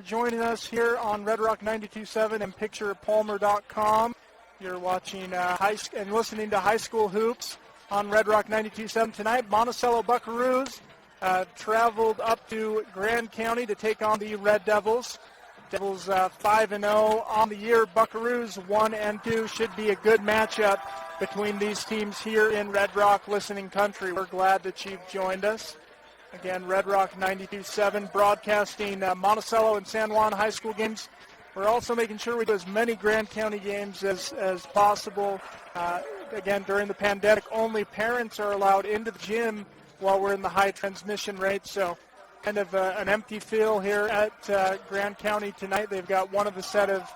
Joining us here on Red Rock 92.7 and PicturePalmer.com. You're watching and listening to High School Hoops on Red Rock 92.7 tonight. Monticello Buckaroos traveled up to Grand County to take on the Red Devils. Devils 5-0 on the year. Buckaroos 1-2. Should be a good matchup between these teams here in Red Rock listening country. We're glad that you've joined us. Again, Red Rock 92.7 broadcasting Monticello and San Juan high school games. We're also making sure we do as many Grand County games as possible. Again, during the pandemic, only parents are allowed into the gym while we're in the high transmission rate. So kind of an empty field here at Grand County tonight. They've got one of the set of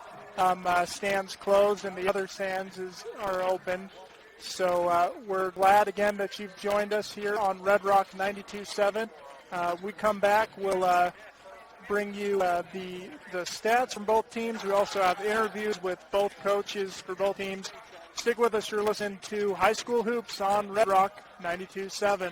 stands closed and the other stands are open. So we're glad, again, that you've joined us here on Red Rock 92.7. We come back, we'll bring you the stats from both teams. We also have interviews with both coaches for both teams. Stick with us. You're listening to High School Hoops on Red Rock 92.7.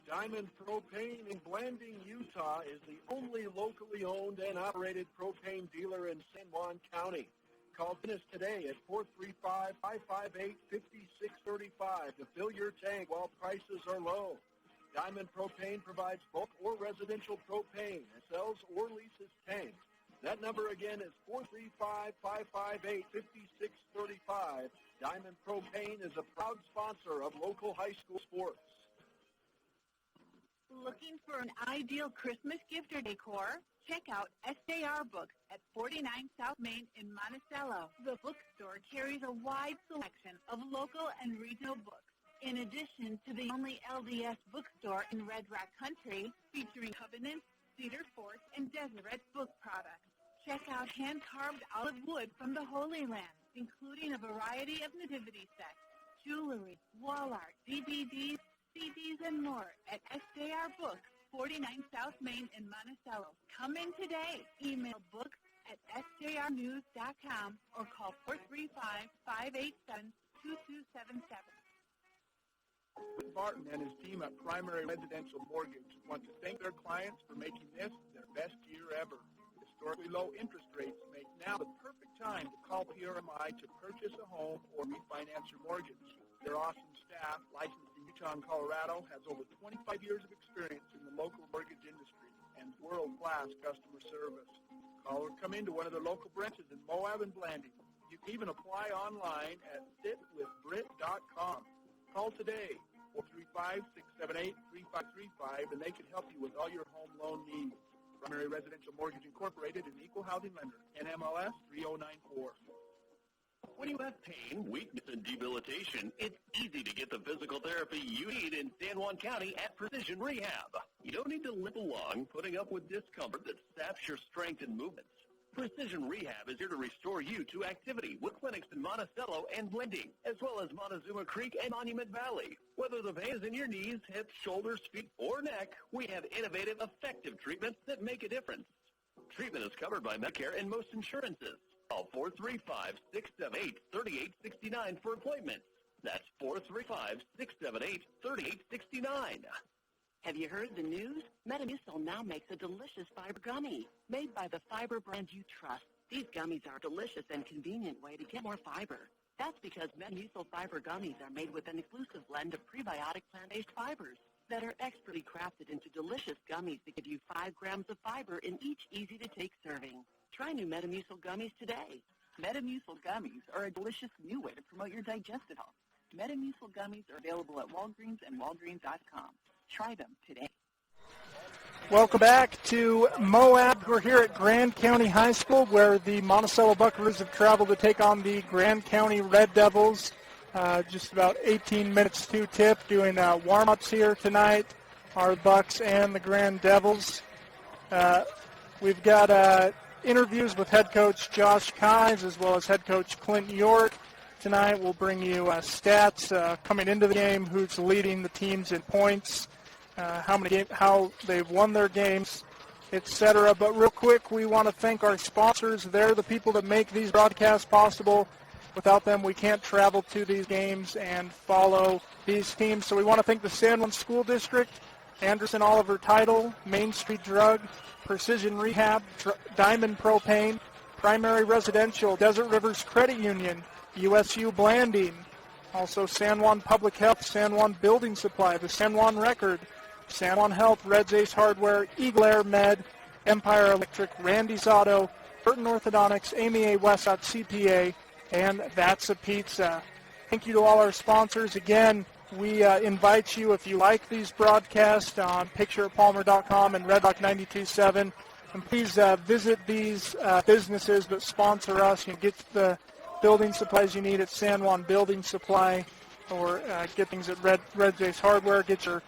Diamond Propane in Blanding, Utah is the only locally owned and operated propane dealer in San Juan County. Call us today at 435-558-5635 to fill your tank while prices are low. Diamond Propane provides bulk or residential propane and sells or leases tanks. That number again is 435-558-5635. Diamond Propane is a proud sponsor of local high school sports. Looking for an ideal Christmas gift or decor? Check out SJR Books at 49 South Main in Monticello. The bookstore carries a wide selection of local and regional books, in addition to the only LDS bookstore in Red Rock Country, featuring Covenant, Cedar Fort, and Deseret book products. Check out hand-carved olive wood from the Holy Land, including a variety of nativity sets, jewelry, wall art, DVDs, CDs, and more at SJR Books, 49 South Main in Monticello. Come in today. Email books at sjrnews.com or call 435-587-2277. Barton and his team at Primary Residential Mortgage want to thank their clients for making this their best year ever. Historically low interest rates make now the perfect time to call PRMI to purchase a home or refinance your mortgage. Their awesome staff, licensed in Utah and Colorado, has over 25 years of experience in the local mortgage industry and world-class customer service. Call or come into one of their local branches in Moab and Blanding. You can even apply online at sitwithbrit.com. Call today, 435-678-3535, and they can help you with all your home loan needs. Primary Residential Mortgage Incorporated is an equal housing lender, NMLS 3094. When you have pain, weakness, and debilitation, it's easy to get the physical therapy you need in San Juan County at Precision Rehab. You don't need to limp along putting up with discomfort that saps your strength and movements. Precision Rehab is here to restore you to activity with clinics in Monticello and Blanding, as well as Montezuma Creek and Monument Valley. Whether the pain is in your knees, hips, shoulders, feet, or neck, we have innovative, effective treatments that make a difference. Treatment is covered by Medicare and most insurances. Call 435-678-3869 for appointments. That's 435-678-3869. Have you heard the news? Metamucil now makes a delicious fiber gummy made by the fiber brand you trust. These gummies are a delicious and convenient way to get more fiber. That's because Metamucil fiber gummies are made with an exclusive blend of prebiotic plant-based fibers that are expertly crafted into delicious gummies that give you 5 grams of fiber in each easy-to-take serving. Try new Metamucil gummies today. Metamucil gummies are a delicious new way to promote your digestive health. Metamucil gummies are available at Walgreens and Walgreens.com. Try them today. Welcome back to Moab. We're here at Grand County High School where the Monticello Buckaroos have traveled to take on the Grand County Red Devils. Just about 18 minutes to tip, doing warm-ups here tonight, our Bucks and the Grand Devils. We've got interviews with head coach Josh Kives as well as head coach Clint York. Tonight we'll bring you stats coming into the game, who's leading the teams in points, how they've won their games, etc. But real quick, we want to thank our sponsors. They're the people that make these broadcasts possible. Without them, we can't travel to these games and follow these teams. So we want to thank the San Juan School District, Anderson Oliver Title, Main Street Drug, Precision Rehab, Diamond Propane, Primary Residential, Desert Rivers Credit Union, USU Blanding, also San Juan Public Health, San Juan Building Supply, the San Juan Record, San Juan Health, Red's Ace Hardware, Eagle Air Med, Empire Electric, Randy's Auto, Burton Orthodontics, Amy A. Westcott CPA, and That's a Pizza. Thank you to all our sponsors. Again, we invite you, if you like these broadcasts, on pictureatpalmer.com and Red Rock 92.7, and please visit these businesses that sponsor us. You can get the building supplies you need at San Juan Building Supply, or get things at Red's Ace Hardware. Get your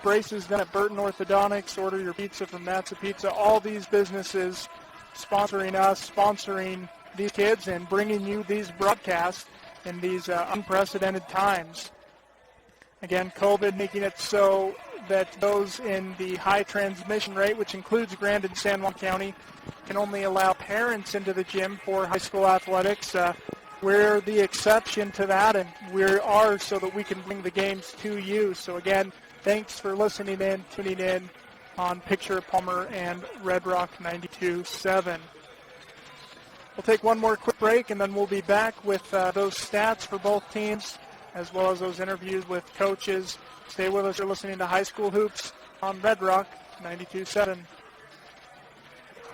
braces done at Burton Orthodontics. Order your pizza from That's a Pizza. All these businesses sponsoring us, sponsoring these kids, and bringing you these broadcasts in these unprecedented times. Again, COVID making it so that those in the high transmission rate, which includes Grand and San Juan County, can only allow parents into the gym for high school athletics. We're the exception to that, and we are so that we can bring the games to you. So again, thanks for listening in, tuning in on Picture at Palmer and Red Rock 92.7. We'll take one more quick break, and then we'll be back with those stats for both teams, as well as those interviews with coaches. Stay with us. You're listening to High School Hoops on Red Rock 92.7.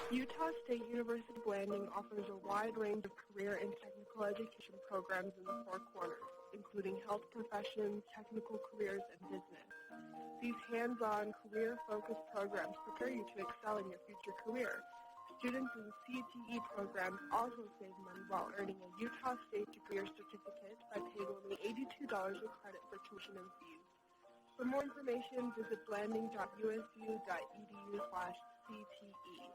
Utah State University Blanding offers a wide range of career and technical education programs in the Four Corners, including health professions, technical careers, and business. These hands-on, career-focused programs prepare you to excel in your future career. Students in the CTE program also save money while earning a Utah State degree or certificate by paying only $82 of credit for tuition and fees. For more information, visit blanding.usu.edu/CTE.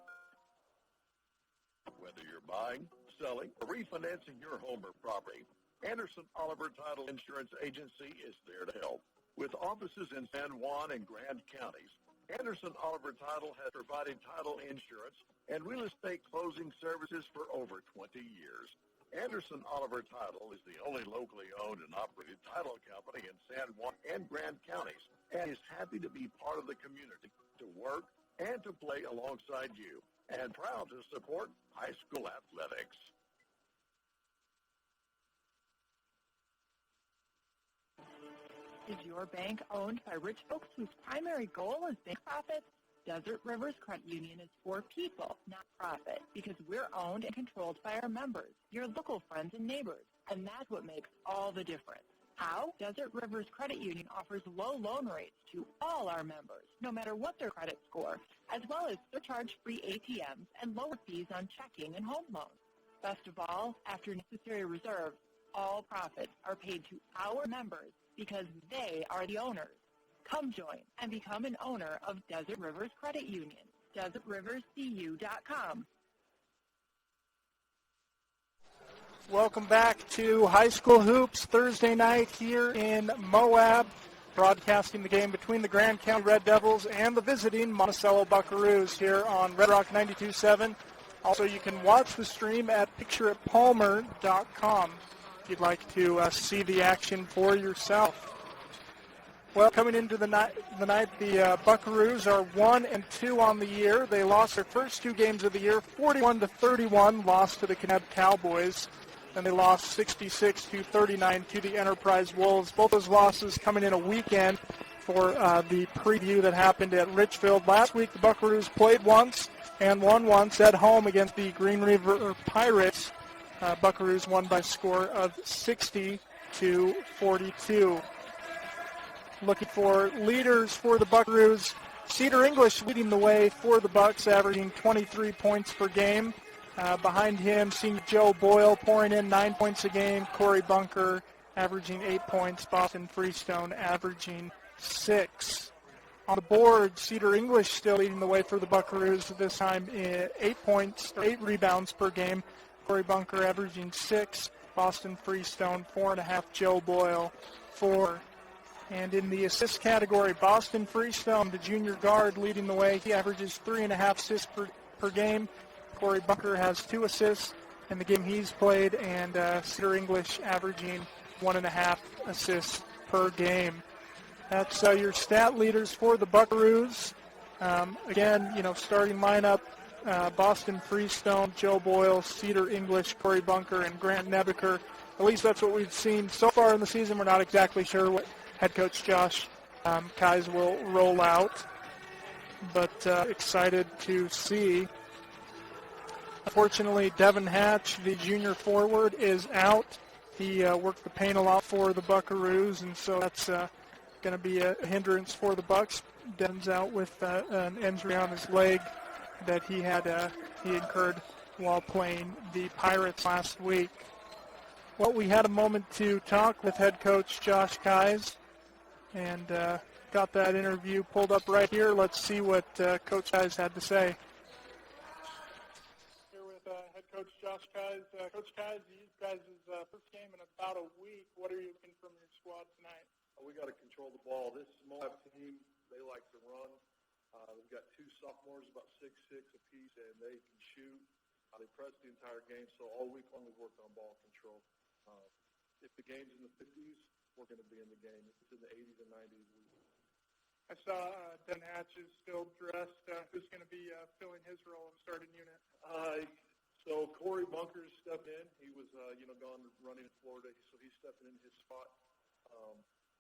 Whether you're buying, selling, or refinancing your home or property, Anderson Oliver Title Insurance Agency is there to help. With offices in San Juan and Grand counties, Anderson Oliver Title has provided title insurance and real estate closing services for over 20 years. Anderson Oliver Title is the only locally owned and operated title company in San Juan and Grand counties, and is happy to be part of the community, to work and to play alongside you, and proud to support high school athletics. Is your bank owned by rich folks whose primary goal is bank profits? Desert Rivers Credit Union is for people, not profit, because we're owned and controlled by our members, your local friends and neighbors, and that's what makes all the difference. How? Desert Rivers Credit Union offers low loan rates to all our members, no matter what their credit score, as well as surcharge-free ATMs and lower fees on checking and home loans. Best of all, after necessary reserves, all profits are paid to our members because they are the owners. Come join and become an owner of Desert Rivers Credit Union. DesertRiversCU.com. Welcome back to High School Hoops Thursday night here in Moab, broadcasting the game between the Grand County Red Devils and the visiting Monticello Buckaroos here on Red Rock 92.7. Also, you can watch the stream at pictureatpalmer.com if you'd like to see the action for yourself. Well, coming into the night, the Buckaroos are 1-2 on the year. They lost their first two games of the year, 41-31, lost to the Kaneb Cowboys. And they lost 66-39 to the Enterprise Wolves. Both those losses coming in a weekend for the preview that happened at Richfield. Last week, the Buckaroos played once and won once at home against the Green River Pirates. Buckaroos won by a score of 60-42. Looking for leaders for the Buckaroos. Cedar English leading the way for the Bucks, averaging 23 points per game. Behind him, senior Joe Boyle pouring in 9 points a game. Corey Bunker averaging 8 points. Boston Freestone averaging 6. On the board, Cedar English still leading the way for the Buckaroos, this time 8 rebounds per game. Corey Bunker averaging 6. Boston Freestone 4.5. Joe Boyle 4. And in the assist category, Boston Freestone, the junior guard, leading the way. He averages 3.5 assists per game. Corey Bunker has 2 assists in the game he's played, and Cedar English averaging 1.5 assists per game. That's your stat leaders for the Buckaroos. Again, starting lineup, Boston Freestone, Joe Boyle, Cedar English, Corey Bunker, and Grant Nebeker. At least that's what we've seen so far in the season. We're not exactly sure what head coach Josh Keyes will roll out, but excited to see. Unfortunately, Devin Hatch, the junior forward, is out. He worked the paint a lot for the Buckaroos, and so that's going to be a hindrance for the Bucks. Devin's out with an injury on his leg that he incurred while playing the Pirates last week. Well, we had a moment to talk with head coach Josh Keyes, and got that interview pulled up right here. Let's see what Coach Keyes had to say. Here with head coach Josh Keyes. Coach Keyes, you guys' first game in about a week. What are you looking from your squad tonight? We got to control the ball. This Moab team, they like to run. We've got two sophomores, about 6'6" apiece, and they can shoot. They press the entire game, so all week long we've worked on ball control. If the game's in the 50s, we're going to be in the game. If it's in the 80s and 90s, we will. I saw Den Hatch is still dressed. Who's going to be filling his role in the starting unit? So Corey Bunker's stepped in. He was, gone running in Florida, so he's stepping in his spot.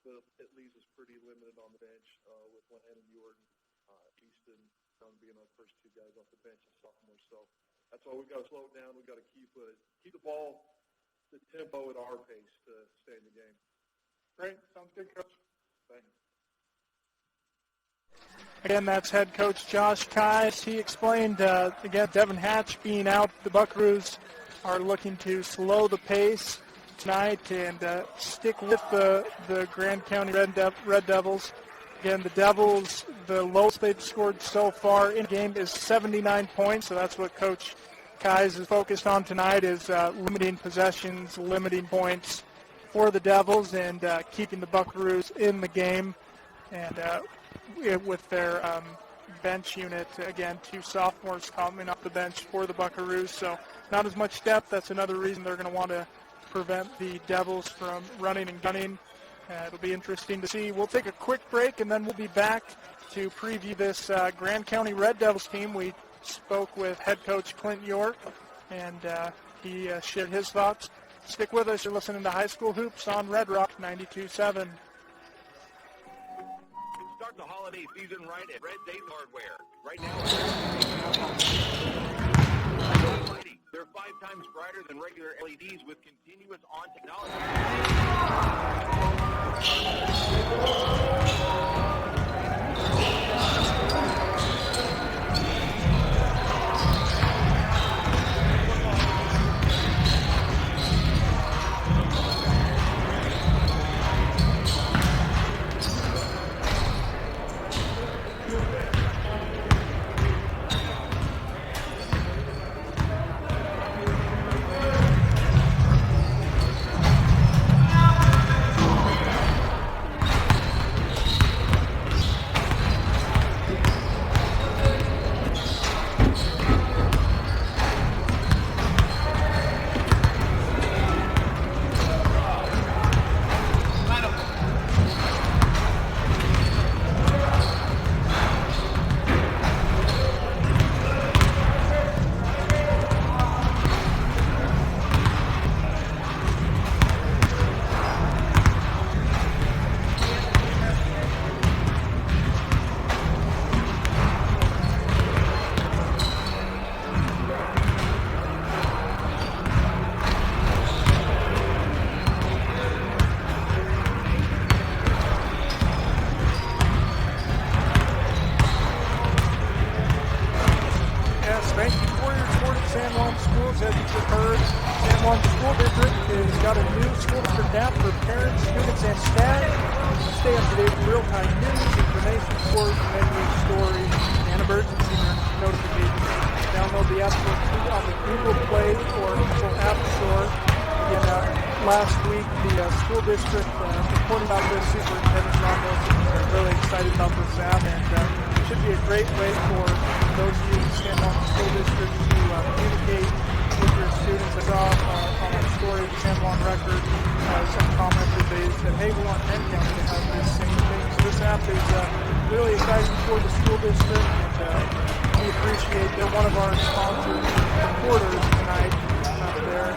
But it leaves us pretty limited on the bench with Lennon and Ewart, Easton being our first two guys off the bench as sophomores. So that's why we've got to slow it down. We've got to keep the ball, the tempo at our pace to stay in the game. Great. Sounds good, Coach. Thank you. Again, that's head coach Josh Keyes. He explained, again, Devin Hatch being out. The Buckaroos are looking to slow the pace tonight and stick with the Grand County Red Devils. Again, the Devils, the lowest they've scored so far in the game is 79 points, so that's what Coach Keyes is focused on tonight, is limiting possessions, limiting points for the Devils, and keeping the Buckaroos in the game. And with their bench unit, again, two sophomores coming off the bench for the Buckaroos, so not as much depth. That's another reason they're going to want to prevent the Devils from running and gunning. It'll be interesting to see. We'll take a quick break, and then we'll be back to preview this Grand County Red Devils team. We spoke with head coach Clint York, and he shared his thoughts. Stick with us. You're listening to High School Hoops on Red Rock 92.7. Start the holiday season right at Red Days Hardware. Right now, they're 5 times brighter than regular LEDs with continuous on technology. Last week, the school district reported about this. Superintendent Ron Wilson are really excited about this app, and should be a great way for those of you in the San Juan School District to communicate with your students. I saw on our story, the San Juan Record, some commented they said, hey, we want Penn County to have this same thing. So this app is really exciting for the school district, and we appreciate they're one of our sponsored supporters tonight there,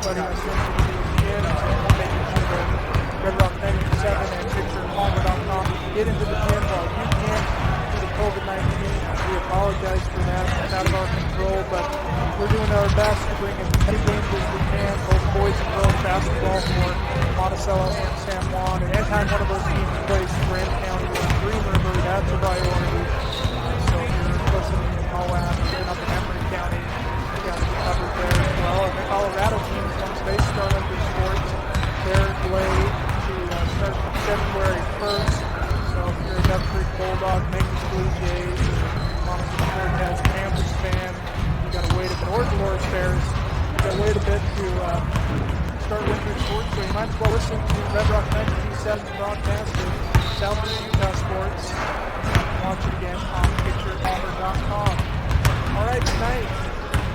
letting us into the gym and making sure that Red Rock 97 and PicturePalmer.com get into the gym while you can't due to COVID-19. We apologize for that. It's out of our control, but we're doing our best to bring as many games as we can, both boys and girls basketball for Monticello and San Juan. And anytime one of those teams plays Grand County or Green River, that's a priority. So if you're listening in Moab, even up in Emory County, we got to be covered there as well. And the Colorado teams, once they start up their sports, they're delayed to start February 1st. So if you're a Duck Creek Bulldog, Memphis Blue Jays, or Montezuma Cortez Panthers fan, you got to wait a bit. Or Dolores Bears, you got to wait a bit to start winter sports. So you might as well listen to Red Rock 92.7 broadcast of Southeast Utah Sports. Watch it again on PicturePalmer.com. All right, tonight,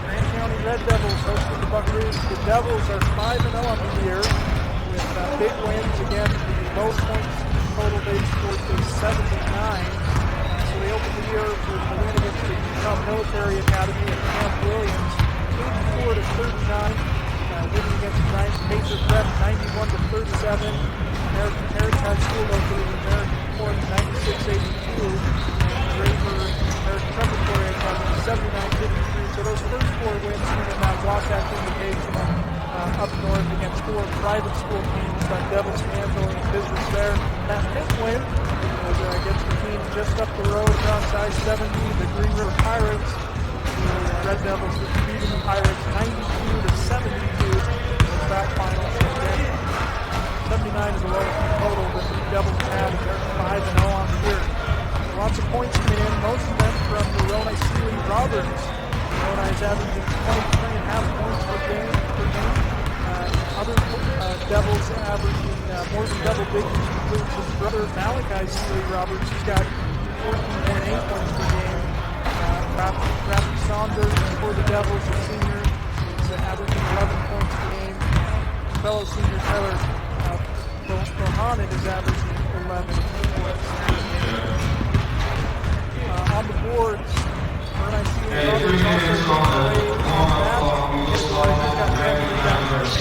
Grand County Red Devils hosting the Buckaroos. The Devils are 5-0 on the year with big wins. Again, the most points total they scored is 79. So they opened the year with the win against the Utah Military Academy at Camp Williams, 84-39. Winning against the Giants Pacer Prep, 91-37. American Heritage High School located in American Ford, 96-82. Draper American Preparatory Academy, 79-53. So those first four wins came in that Wasatch Invitation up north against four private school teams, but Devils handling business there. That fifth win was against the team just up the road across I-70, the Green River Pirates. The Red Devils defeated the Pirates 92-72 in the track finals. Again, 79 is the lowest total that the Devils had, and they're 5-0 on the year. Lots of points coming in, most of them from Moroni Seeley Roberts. Moroni is averaging 23.5 points per game. Other Devils averaging more than double digits includes his brother Malachi Seeley Roberts. He's got 14.8 points per game. Rafi Saunders for the Devils, a senior, is averaging 11 points per game. Fellow senior Tyler Bohannon is averaging 11 points per game. On the boards, Moroni Seeley Roberts also played on that. He's got 10 rebounds.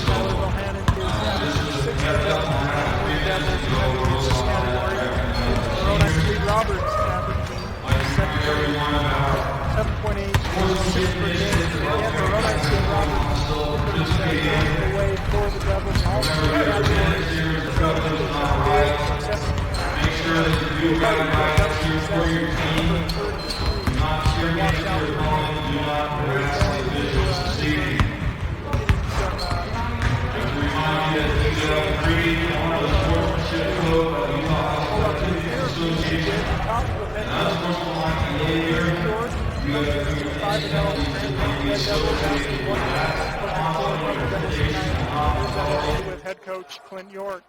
Tyler Bohannon is averaging 6 rebounds for the Devils in this category. Moroni Seeley Roberts averaging 7.8 assists per game. Again, Moroni Seeley Roberts looking to lead the way for the Devils in all three categories. Success. Make sure that you do have attitude for your team. Not cheerleading your opponent. Do not harass individuals this evening. As a reminder that you have agreed on the sportsmanship code of the Utah Athletic Association. And that's what's going to be here. You have agreed to with head coach Clint York.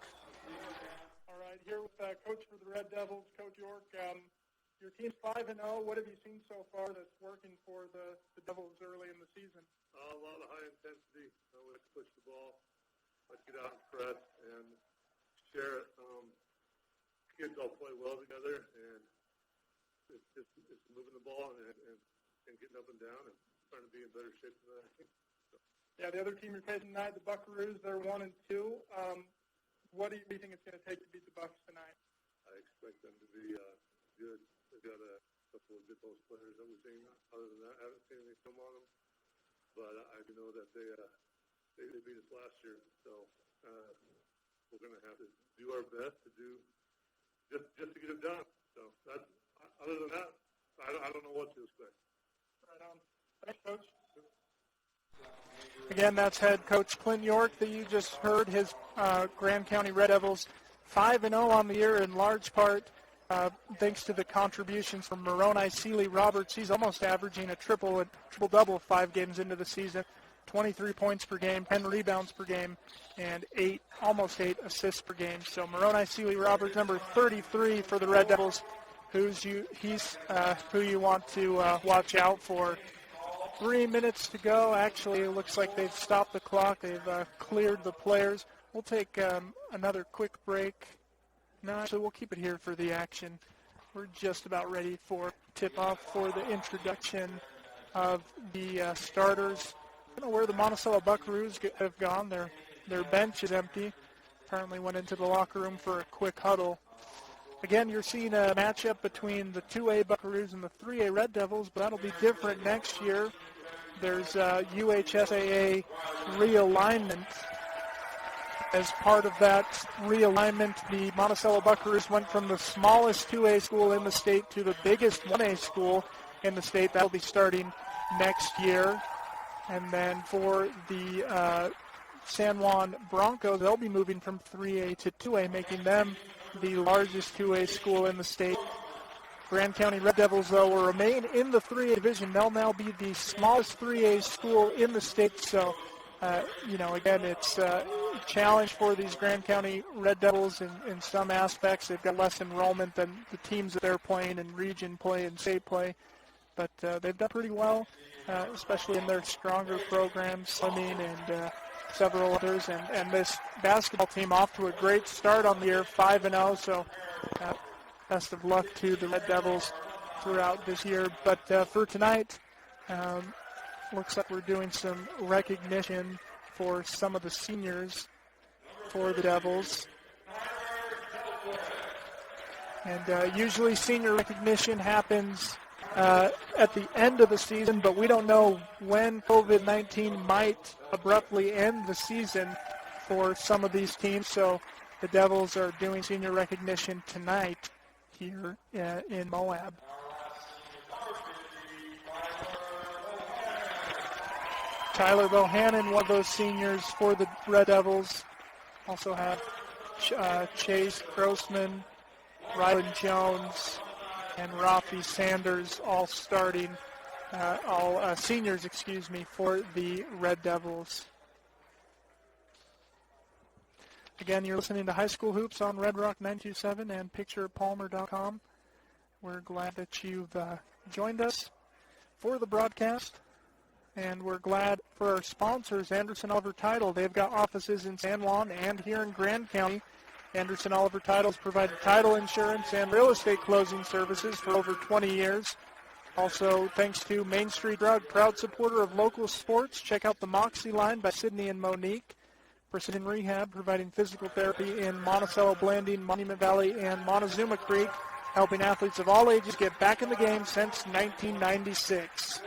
All right, here with coach for the Red Devils, Coach York. Your team's 5-0. What have you seen so far that's working for the Devils early in the season? A lot of high intensity. We like to push the ball, like to get out and press and share it. Kids all play well together, and it's moving the ball and getting up and down and trying to be in better shape than that. So. Yeah, the other team you're facing tonight, the Buckaroos, they're 1-2. What do you think it's going to take to beat the Bucks tonight? I expect them to be good. They've got a couple of good post players that we've seen. Other than that, I haven't seen any film on them. But I do know that they beat us last year. So we're going to have to do our best to do just to get it done. So that's other than that, I don't know what to expect. Right on. Thanks, Coach. Again, that's head coach Clint York that you just heard. His Grand County Red Devils 5-0 on the year in large part thanks to the contributions from Moroni Seeley Roberts. He's almost averaging a triple-double 5 games into the season. 23 points per game, 10 rebounds per game, and almost 8 assists per game. So Moroni Seeley Roberts, number 33 for the Red Devils, who you want to watch out for. 3 minutes to go. Actually, it looks like they've stopped the clock. They've cleared the players. We'll take another quick break. No, actually, we'll keep it here for the action. We're just about ready for tip-off for the introduction of the starters. I don't know where the Monticello Buckaroos have gone. Their bench is empty. Apparently went into the locker room for a quick huddle. Again, you're seeing a matchup between the 2A Buckaroos and the 3A Red Devils, but that'll be different next year. There's UHSAA realignment. As part of that realignment, the Monticello Buckaroos went from the smallest 2A school in the state to the biggest 1A school in the state. That'll be starting next year. And then for the San Juan Broncos, they'll be moving from 3A to 2A, making them the largest 2A school in the state. Grand County Red Devils, though, will remain in the 3A division. They'll now be the smallest 3A school in the state. So, again, it's a challenge for these Grand County Red Devils in some aspects. They've got less enrollment than the teams that they're playing in region play and state play. But they've done pretty well, especially in their stronger programs, swimming and several others. And this basketball team off to a great start on the year, 5-0. So best of luck to the Red Devils throughout this year. But for tonight, looks like we're doing some recognition for some of the seniors for the Devils. And usually senior recognition happens at the end of the season, but we don't know when COVID-19 might abruptly end the season for some of these teams. So the Devils are doing senior recognition tonight here in Moab. Tyler Bohannon, one of those seniors for the Red Devils. Also have Chase Grossman, Rylan Jones, and Rafi Sanders all starting, seniors, for the Red Devils. Again, you're listening to High School Hoops on Red Rock 927 and PicturePalmer.com. We're glad that you've joined us for the broadcast. And we're glad for our sponsors, Anderson Oliver Title. They've got offices in San Juan and here in Grand County. Anderson Oliver Titles provided title insurance and real estate closing services for over 20 years. Also, thanks to Main Street Drug, proud supporter of local sports. Check out the Moxie line by Sydney and Monique. Precision Rehab, providing physical therapy in Monticello, Blanding, Monument Valley, and Montezuma Creek, helping athletes of all ages get back in the game since 1996.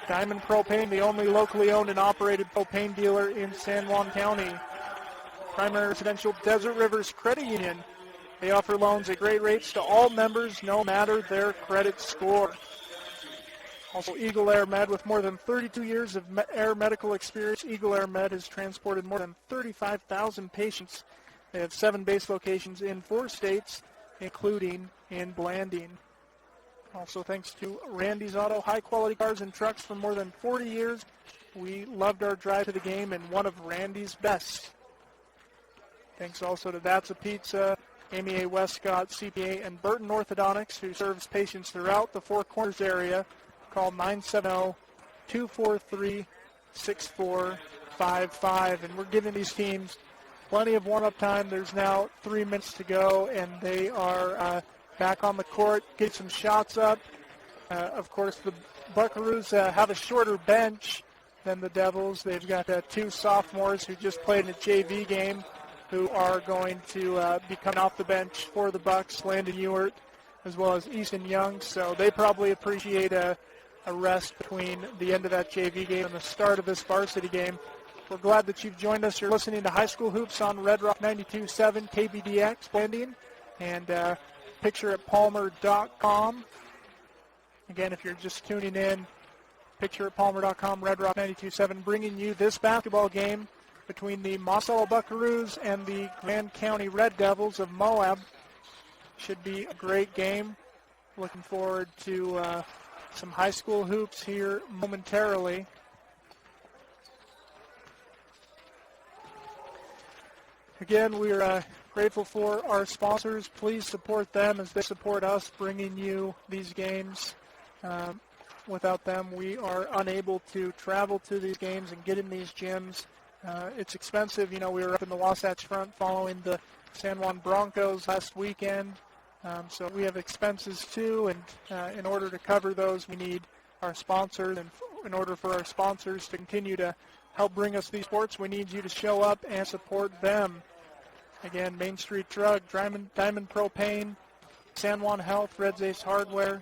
Diamond Propane, the only locally owned and operated propane dealer in San Juan County. Primary Residential Desert Rivers Credit Union. They offer loans at great rates to all members, no matter their credit score. Also, Eagle Air Med, with more than 32 years of air medical experience, Eagle Air Med has transported more than 35,000 patients. They have 7 base locations in 4 states, including in Blanding. Also, thanks to Randy's Auto, high-quality cars and trucks for more than 40 years. We loved our drive to the game and one of Randy's best. Thanks also to That's a Pizza, Amy A. Westcott, CPA, and Burton Orthodontics, who serves patients throughout the Four Corners area. Call 970-243-6455. And we're giving these teams plenty of warm-up time. There's now 3 minutes to go, and they are back on the court, get some shots up. Of course, the Buckaroos have a shorter bench than the Devils. They've got 2 sophomores who just played in a JV game who are going to be coming off the bench for the Bucks, Landon Ewert, as well as Easton Young. So they probably appreciate a rest between the end of that JV game and the start of this varsity game. We're glad that you've joined us. You're listening to High School Hoops on Red Rock 92.7 KBDX Blanding and PictureAtPalmer.com. Again, if you're just tuning in, PictureAtPalmer.com, Red Rock 92.7, bringing you this basketball game between the Monticello Buckaroos and the Grand County Red Devils of Moab. Should be a great game. Looking forward to some high school hoops here momentarily. Again, we're Grateful for our sponsors. Please support them as they support us bringing you these games. Without them, we are unable to travel to these games and get in these gyms. It's expensive. You know, we were up in the Wasatch Front following the San Juan Broncos last weekend. So we have expenses too, and in order to cover those, we need our sponsors. And in order for our sponsors to continue to help bring us these sports, we need you to show up and support them. Again, Main Street Drug, Diamond Propane, San Juan Health, Red's Ace Hardware,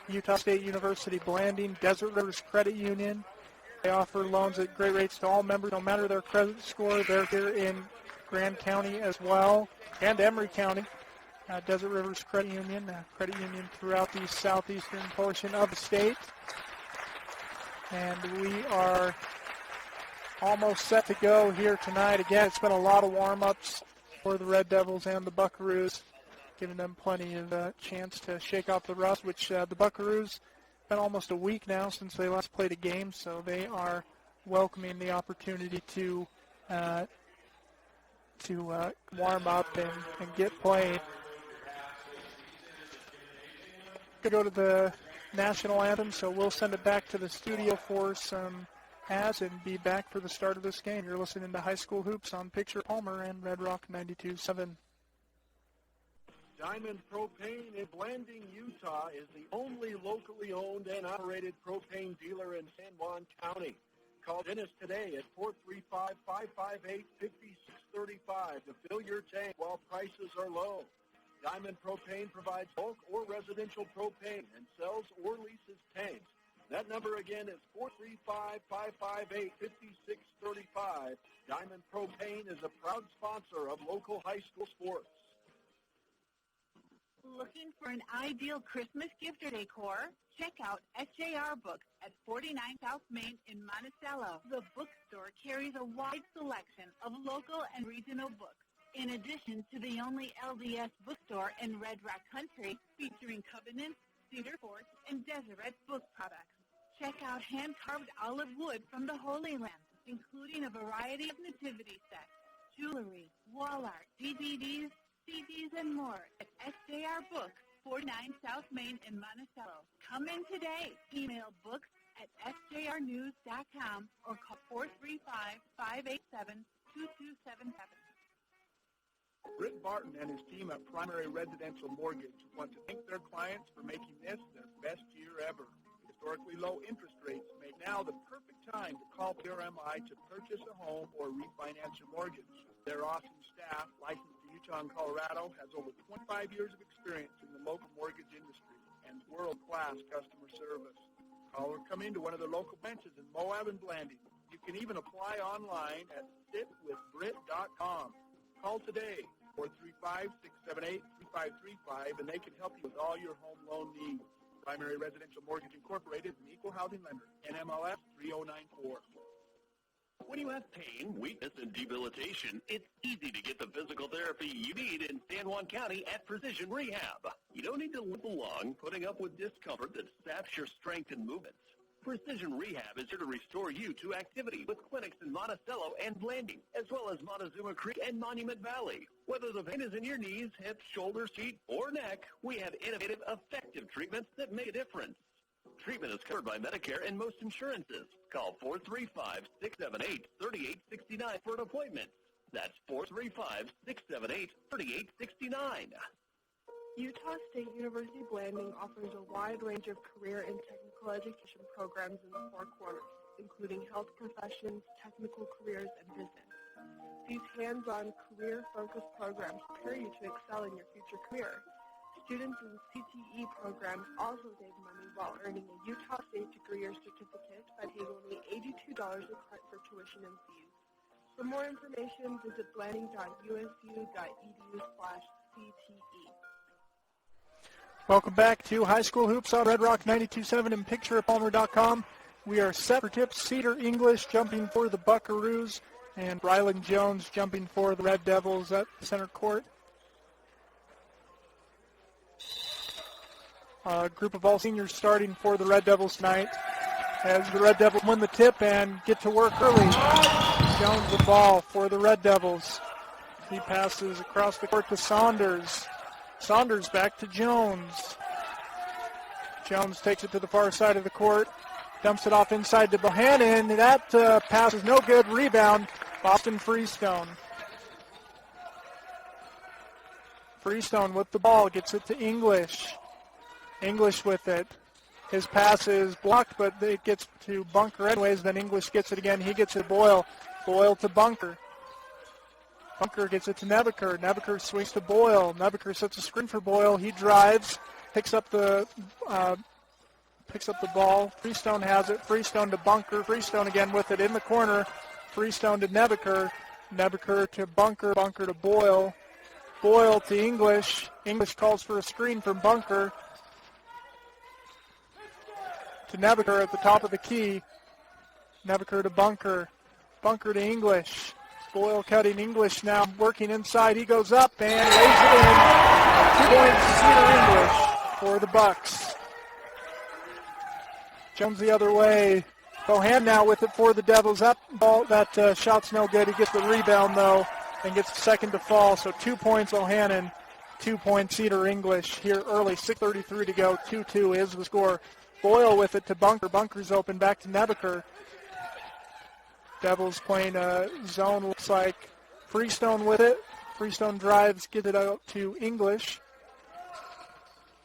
Utah State University Blanding, Desert Rivers Credit Union. They offer loans at great rates to all members, no matter their credit score. They're here in Grand County as well, and Emery County. Desert Rivers Credit Union throughout the southeastern portion of the state. And we are almost set to go here tonight. Again, it's been a lot of warm-ups for the Red Devils and the Buckaroos, giving them plenty of chance to shake off the rust, which the Buckaroos, been almost a week now since they last played a game, so they are welcoming the opportunity to warm up and get playing. Go to the national anthem, so we'll send it back to the studio for some ads and be back for the start of this game. You're listening to High School Hoops on Picture Palmer and Red Rock 92.7. Diamond Propane in Blanding, Utah is the only locally owned and operated propane dealer in San Juan County. Call Dennis today at 435-558-5635 to fill your tank while prices are low. Diamond Propane provides bulk or residential propane and sells or leases tanks. That number again is 435-558-5635. Diamond Propane is a proud sponsor of local high school sports. Looking for an ideal Christmas gift or decor? Check out SJR Books at 49 South Main in Monticello. The bookstore carries a wide selection of local and regional books, in addition to the only LDS bookstore in Red Rock Country featuring Covenant, Cedar Fort, and Deseret book products. Check out hand-carved olive wood from the Holy Land, including a variety of nativity sets, jewelry, wall art, DVDs, CDs, and more at SJR Books, 49 South Main in Monticello. Come in today. Email books at sjrnews.com or call 435-587-2277. Britt Barton and his team at Primary Residential Mortgage want to thank their clients for making this their best year ever. Historically low interest rates make now the perfect time to call PRMI to purchase a home or refinance your mortgage. Their awesome staff, licensed in Utah and Colorado, has over 25 years of experience in the local mortgage industry and world-class customer service. Call or come into one of their local branches in Moab and Blanding. You can even apply online at sitwithbrit.com. Call today, 435-678-3535, and they can help you with all your home loan needs. Primary Residential Mortgage Incorporated is an equal housing lender, NMLS 3094. When you have pain, weakness, and debilitation, it's easy to get the physical therapy you need in San Juan County at Precision Rehab. You don't need to limp along, putting up with discomfort that saps your strength and movements. Precision Rehab is here to restore you to activity with clinics in Monticello and Blanding, as well as Montezuma Creek and Monument Valley. Whether the pain is in your knees, hips, shoulders, feet, or neck, we have innovative, effective treatments that make a difference. Treatment is covered by Medicare and most insurances. Call 435-678-3869 for an appointment. That's 435-678-3869. Utah State University Blanding offers a wide range of career and technical education programs in the Four Corners, including health professions, technical careers, and business. These hands-on, career-focused programs prepare you to excel in your future career. Students in CTE programs also save money while earning a Utah State degree or certificate by paying only $82 a credit for tuition and fees. For more information, visit blanding.usu.edu/CTE. Welcome back to High School Hoops on Red Rock 92.7 and PicturePalmer.com. We are set for tips. Cedar English jumping for the Buckaroos and Rylan Jones jumping for the Red Devils at center court. A group of all seniors starting for the Red Devils tonight as the Red Devils win the tip and get to work early. Jones the ball for the Red Devils. He passes across the court to Saunders. Saunders back to Jones. Jones takes it to the far side of the court. Dumps it off inside to Bohannon. That pass is no good. Rebound, Boston Freestone. Freestone with the ball. Gets it to English. English with it. His pass is blocked, but it gets to Bunker anyways. Then English gets it again. He gets it to Boyle. Boyle to Bunker. Bunker gets it to Nebeker. Nebeker swings to Boyle. Nebeker sets a screen for Boyle. He drives, picks up the ball. Freestone has it. Freestone to Bunker. Freestone again with it in the corner. Freestone to Nebeker. Nebeker to Bunker. Bunker to Boyle. Boyle to English. English calls for a screen from Bunker. To Nebeker at the top of the key. Nebeker to Bunker. Bunker to English. Boyle cutting. English now working inside. He goes up and lays it in. 2 points to Cedar English for the Bucks. Jones the other way. Bohan now with it for the Devils. That shot's no good. He gets the rebound though and gets the second to fall. So 2 points O'Hannon, 2 points Cedar English here early. 6:33 to go. 2-2 is the score. Boyle with it to Bunker. Bunker's open back to Nebeker. Devils playing a zone, looks like. Freestone with it. Freestone drives, gets it out to English.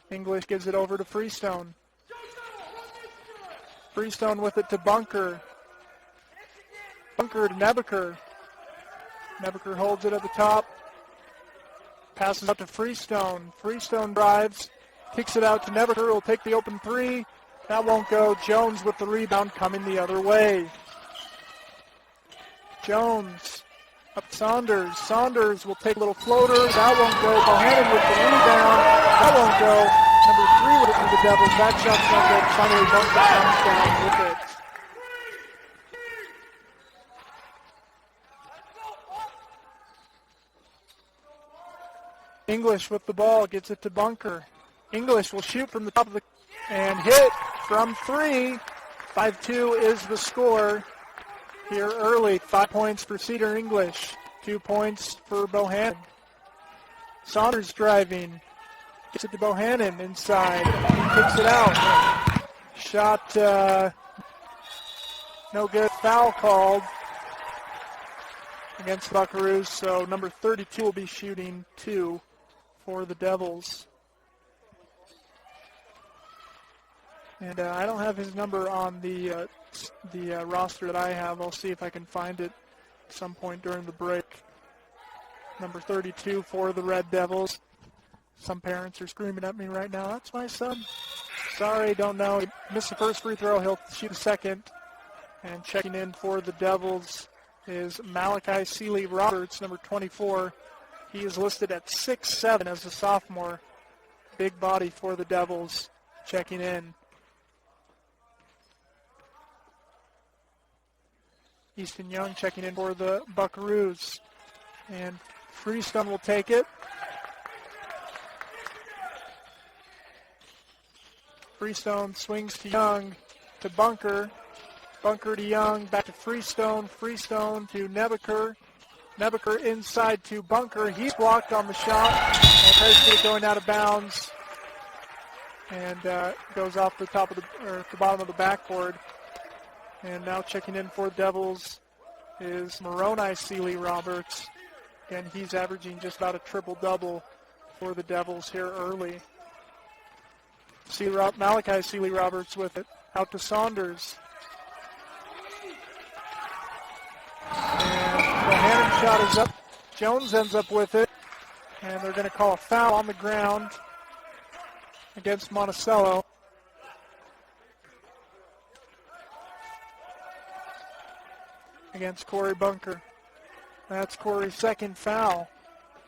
English gives it over to Freestone. Freestone with it to Bunker. Bunker to Nebeker. Nebeker holds it at the top. Passes out to Freestone. Freestone drives, kicks it out to Nebeker. Will take the open three. That won't go. Jones with the rebound coming the other way. Jones up to Saunders. Saunders will take a little floater. That won't go. Bohannon with the rebound. That won't go. Number 3 with it for the Devils. That shot's no good. Finally, Bunker comes down with it. English with the ball. Gets it to Bunker. English will shoot from the top of the and hit from 3. 5-2 is the score. Here early, 5 points for Cedar English, 2 points for Bohannon. Saunders driving, gets it to Bohannon inside, he kicks it out. Shot, no good, foul called against the Buckaroos, so number 32 will be shooting 2 for the Devils. And I don't have his number on the roster that I have. I'll see if I can find it at some point during the break. Number 32 for the Red Devils. Some parents are screaming at me right now. That's my son. Sorry, don't know. He missed the first free throw. He'll shoot the second. And checking in for the Devils is Malachi Seeley-Roberts, number 24. He is listed at 6'7" as a sophomore. Big body for the Devils checking in. Easton Young checking in for the Buckaroos. And Freestone will take it. Freestone swings to Young, to Bunker. Bunker to Young, back to Freestone. Freestone to Nebeker. Nebeker inside to Bunker. He's blocked on the shot. And tries to get it going out of bounds. And goes off the top of the bottom of the backboard. And now checking in for Devils is Moroni Seeley-Roberts. And he's averaging just about a triple-double for the Devils here early. Malachi Seeley-Roberts with it. Out to Saunders. And the Bohannon shot is up. Jones ends up with it. And they're going to call a foul on the ground against Monticello. Against Corey Bunker. That's Corey's second foul.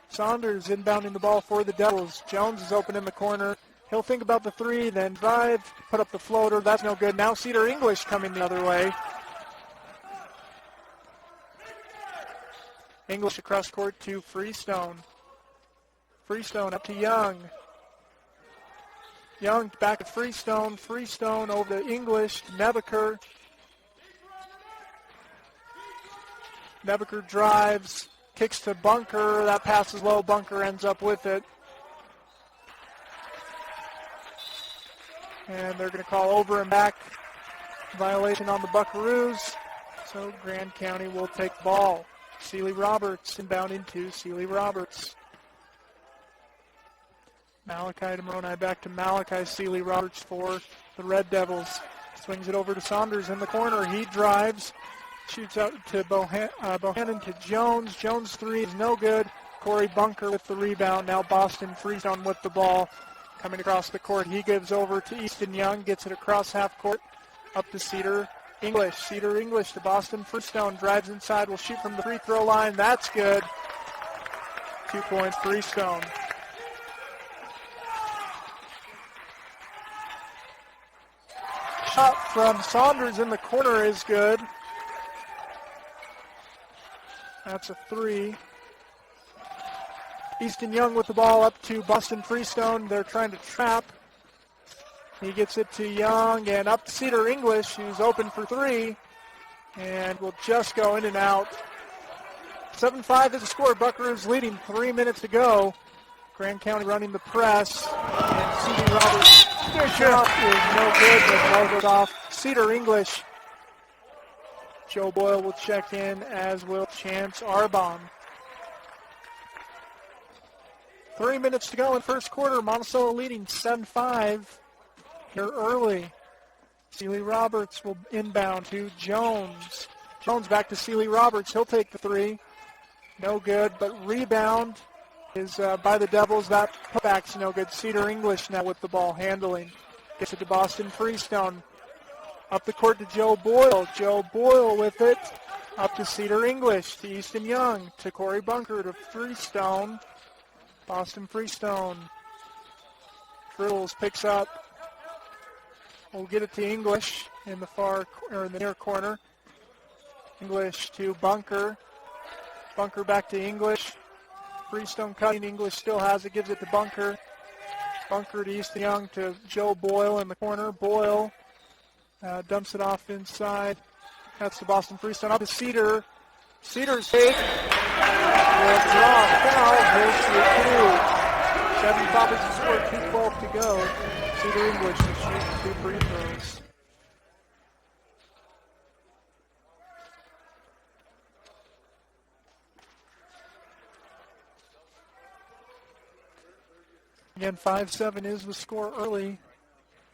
Saunders inbounding the ball for the Devils. Jones is open in the corner. He'll think about the three, then drive, put up the floater. That's no good. Now Cedar English coming the other way. English across court to Freestone. Freestone up to Young. Young back to Freestone. Freestone over to English. Nebeker. Nebeker drives, Kicks to Bunker. That pass is low. Bunker ends up with it. And they're going to call over and back violation on the Buckaroos. So Grand County will take the ball. Sealy Roberts inbounding to Sealy Roberts. Malachi to Moroni, back to Malachi. Sealy Roberts for the Red Devils. Swings it over to Saunders in the corner. He drives. Shoots out to Bohannon to Jones. Jones' three is no good. Corey Bunker with the rebound. Now Boston Freestone with the ball. Coming across the court, he gives over to Easton Young. Gets it across half court. Up to Cedar English. Cedar English to Boston Freestone. Drives inside. Will shoot from the free throw line. That's good. 2 points Freestone. Shot from Saunders in the corner is good. That's a three. Easton Young with the ball up to Boston Freestone. They're trying to trap. He gets it to Young and up to Cedar English, who's open for three. And will just go in and out. 7-5 is the score. Buckaroos leading, 3 minutes to go. Grand County running the press. And C.D. Roberts' shot is no good, but the ball goes off. Cedar English. Joe Boyle will check in, as will Chance Arbon. 3 minutes to go in first quarter. Monticello leading 7-5 here early. Sealy Roberts will inbound to Jones. Jones back to Sealy Roberts. He'll take the three. No good, but rebound is by the Devils. That putback's no good. Cedar English now with the ball handling. Gets it to Boston Freestone. Up the court to Joe Boyle. Joe Boyle with it. Up to Cedar English. To Easton Young. To Corey Bunker. To Freestone. Boston Freestone. Drills picks up. We'll get it to English in the far or in the near corner. English to Bunker. Bunker back to English. Freestone cutting. English still has it. Gives it to Bunker. Bunker to Easton Young to Joe Boyle in the corner. Boyle dumps it off inside. That's the Boston Freestone. Up to Cedar. Cedar's take. Will draw a foul. Here's the 2. 7-5 is the score. 2:12 to go. Cedar English to shoot 2 free throws. Again, 5-7 is the score early.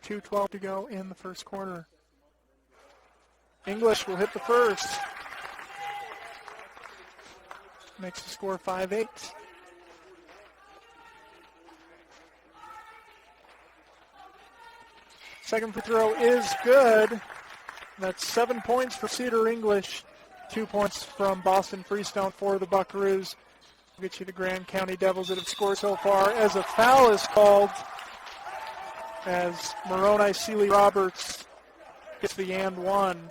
2:12 to go in the first quarter. English will hit the first. Makes the score 5-8. Second free throw is good. That's 7 points for Cedar English. 2 points from Boston Freestone for the Buckaroos. We'll get you the Grand County Devils that have scored so far. As a foul is called, as Moroni Sealy Roberts gets the and one.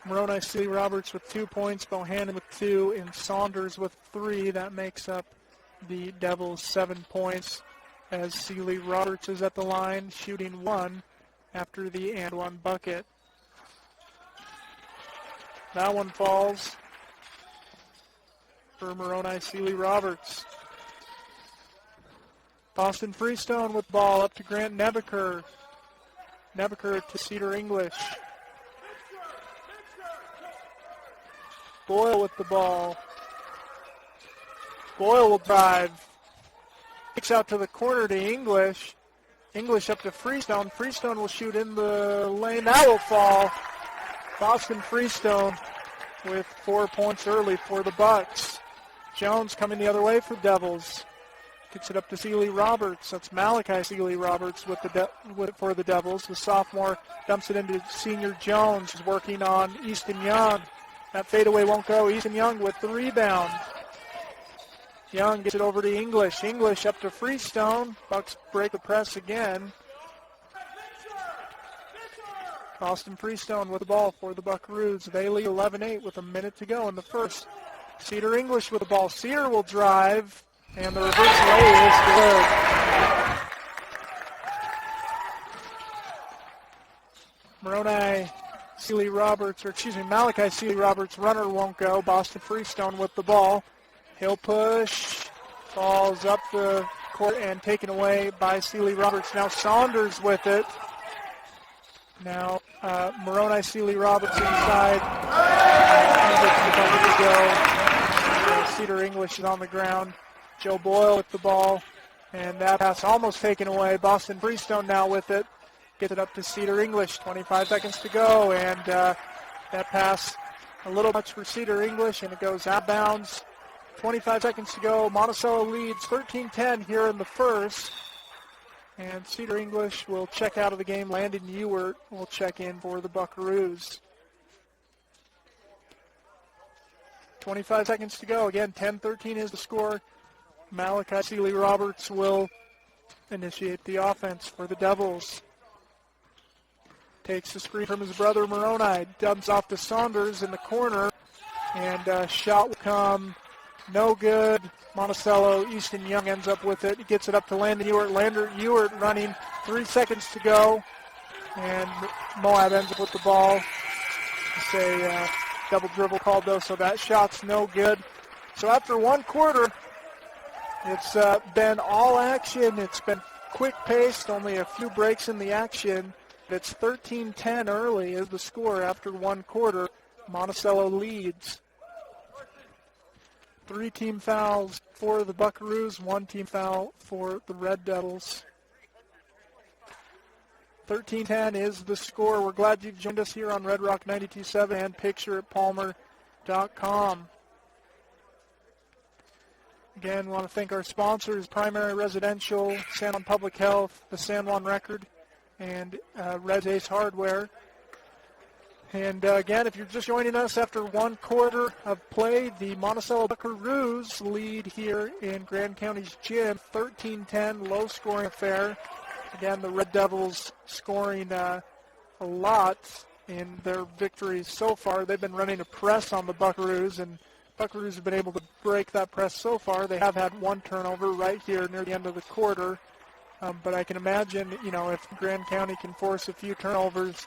Moroni Sealy Roberts with 2 points, Bohannon with 2, and Saunders with 3. That makes up the Devils' 7 points, as Sealy Roberts is at the line shooting 1 after the and one bucket. That one falls for Moroni Sealy Roberts. Boston Freestone with ball up to Grant Nebeker. Nebeker to Cedar English. Boyle with the ball. Boyle will drive. Kicks out to the corner to English. English up to Freestone. Freestone will shoot in the lane. That will fall. Boston Freestone with 4 points early for the Bucks. Jones coming the other way for Devils. Gets it up to Sealy Roberts. That's Malachi Sealy Roberts with for the Devils. The sophomore dumps it into senior Jones, who's working on Easton Young. That fadeaway won't go. Easton Young with the rebound. Young gets it over to English. English up to Freestone. Bucks break the press again. Boston Freestone with the ball for the Buckaroos. They lead 11-8 with a minute to go in the first. Cedar English with the ball. Cedar will drive. And the reverse lay is good. Malachi Seeley Roberts runner won't go. Boston Freestone with the ball. He'll push. Falls up the court and taken away by Seeley Roberts. Now Saunders with it. Now Moroni Seeley Roberts inside. Cedar English is on the ground. Joe Boyle with the ball. And that pass almost taken away. Boston Freestone now with it. Gets it up to Cedar English. 25 seconds to go. And that pass a little much for Cedar English, and it goes out of bounds. 25 seconds to go. Monticello leads 13-10 here in the first. And Cedar English will check out of the game. Landon Ewert will check in for the Buckaroos. 25 seconds to go. Again, 10-13 is the score. Malachi Seeley Roberts will initiate the offense for the Devils. Takes the screen from his brother Moroni. Dumps off to Saunders in the corner. And shot will come. No good. Monticello, Easton Young ends up with it. He gets it up to Landon Ewert. Landon Ewert running. 3 seconds to go. And Moab ends up with the ball. It's a double dribble called, though, so that shot's no good. So after one quarter, it's been all action. It's been quick-paced, only a few breaks in the action. It's 13-10 early is the score after one quarter. Monticello leads. 3 team fouls for the Buckaroos, 1 team foul for the Red Devils. 13-10 is the score. We're glad you've joined us here on Red Rock 92.7 and pictureitpalmer.com. Again, want to thank our sponsors, Primary Residential, San Juan Public Health, the San Juan Record, and Red Ace Hardware. And again, if you're just joining us after one quarter of play, the Monticello Buckaroos lead here in Grand County's gym, 13-10, low-scoring affair. Again, the Red Devils scoring a lot in their victories so far. They've been running a press on the Buckaroos, and Buckaroos have been able to break that press so far. They have had one turnover right here near the end of the quarter. But I can imagine, if Grand County can force a few turnovers,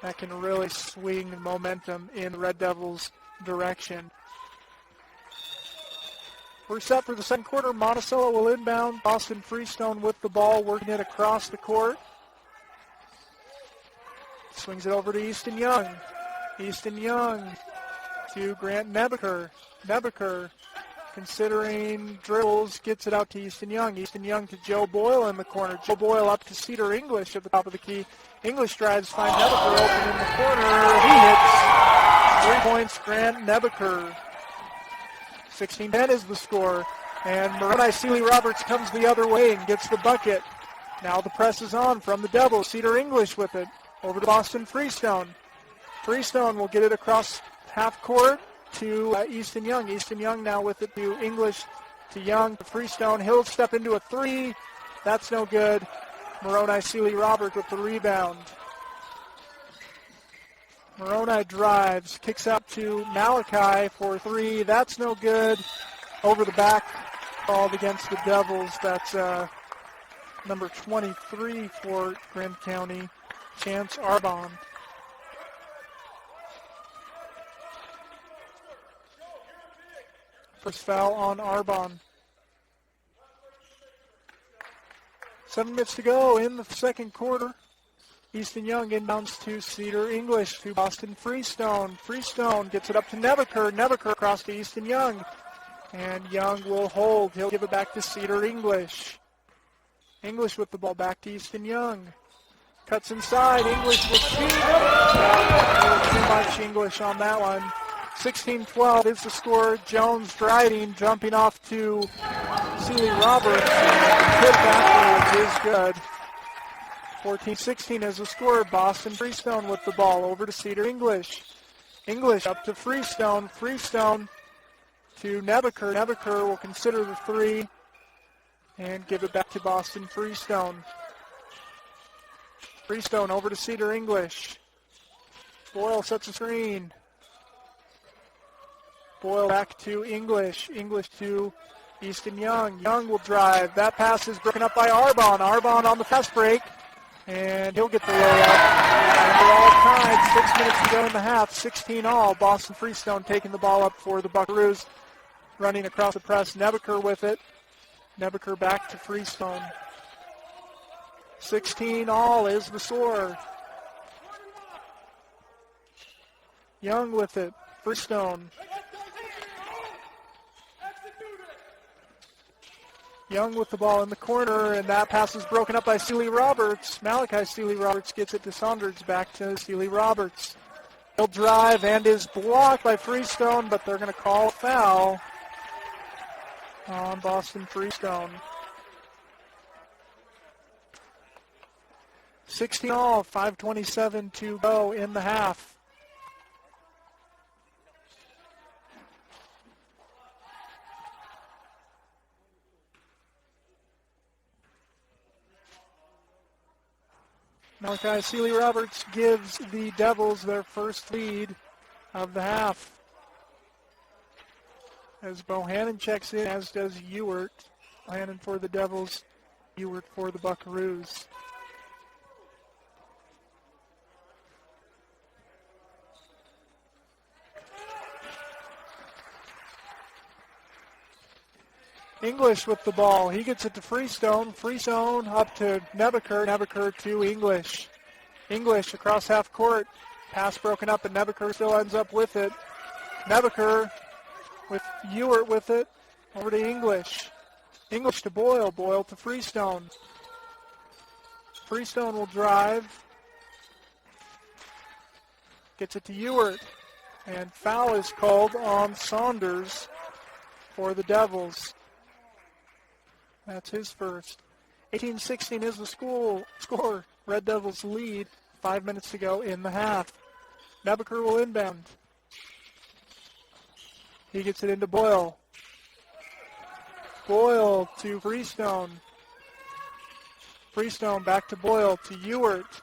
that can really swing momentum in the Red Devils' direction. We're set for the second quarter. Monticello will inbound. Boston Freestone with the ball, working it across the court. Swings it over to Easton Young. Easton Young to Grant Nebeker. Nebeker, considering dribbles, gets it out to Easton Young. Easton Young to Joe Boyle in the corner. Joe Boyle up to Cedar English at the top of the key. English drives, finds Nebeker open in the corner. He hits 3 points, Grant Nebeker. 16-10 is the score. And Moroni Seeley Roberts comes the other way and gets the bucket. Now the press is on from the Devils. Cedar English with it. Over to Boston Freestone. Freestone will get it across half court to Easton Young. Easton Young now with it to English, to Young, to Freestone. He'll step into a 3. That's no good. Moroni Seeley Roberts with the rebound. Moroni drives, kicks out to Malachi for 3. That's no good. Over the back, called against the Devils. That's number 23 for Grand County, Chance Arbon. First foul on Arbon. 7 minutes to go in the second quarter. Easton Young inbounds to Cedar English to Boston Freestone. Freestone gets it up to Nebeker. Nebeker across to Easton Young. And Young will hold. He'll give it back to Cedar English. English with the ball back to Easton Young. Cuts inside. English with 2. Too much English on that one. 16-12 is the score. Jones driving, jumping off to Seeley Roberts. Hit backwards is good. 14-16 is the score. Boston Freestone with the ball over to Cedar English. English up to Freestone. Freestone to Nebeker. Nebeker will consider the 3 and give it back to Boston Freestone. Freestone over to Cedar English. Boyle sets a screen. Boyle back to English. English to Easton Young. Young will drive. That pass is broken up by Arbonne. Arbonne on the fast break, and he'll get the layup. And we're all tied. 6 minutes to go in the half. 16 all. Boston Freestone taking the ball up for the Buckaroos. Running across the press. Nebeker with it. Nebeker back to Freestone. 16 all is the score. Young with it. Freestone. Young with the ball in the corner, and that pass is broken up by Sealy Roberts. Malachi Sealy Roberts gets it to Saunders, back to Sealy Roberts. He'll drive and is blocked by Freestone, but they're going to call a foul on Boston Freestone. 16 all, 5:27 to go in the half. Malachi Sealy Roberts gives the Devils their first lead of the half. As Bohannon checks in, as does Ewert. Bohannon for the Devils, Ewert for the Buckaroos. English with the ball. He gets it to Freestone. Freestone up to Nebeker. Nebeker to English. English across half court. Pass broken up, and Nebeker still ends up with it. Nebeker with Ewert with it. Over to English. English to Boyle. Boyle to Freestone. Freestone will drive. Gets it to Ewert. And foul is called on Saunders for the Devils. That's his first. 18-16 is the score. Red Devils lead. 5 minutes to go in the half. Nebeker will inbound. He gets it into Boyle. Boyle to Freestone. Freestone back to Boyle to Ewert.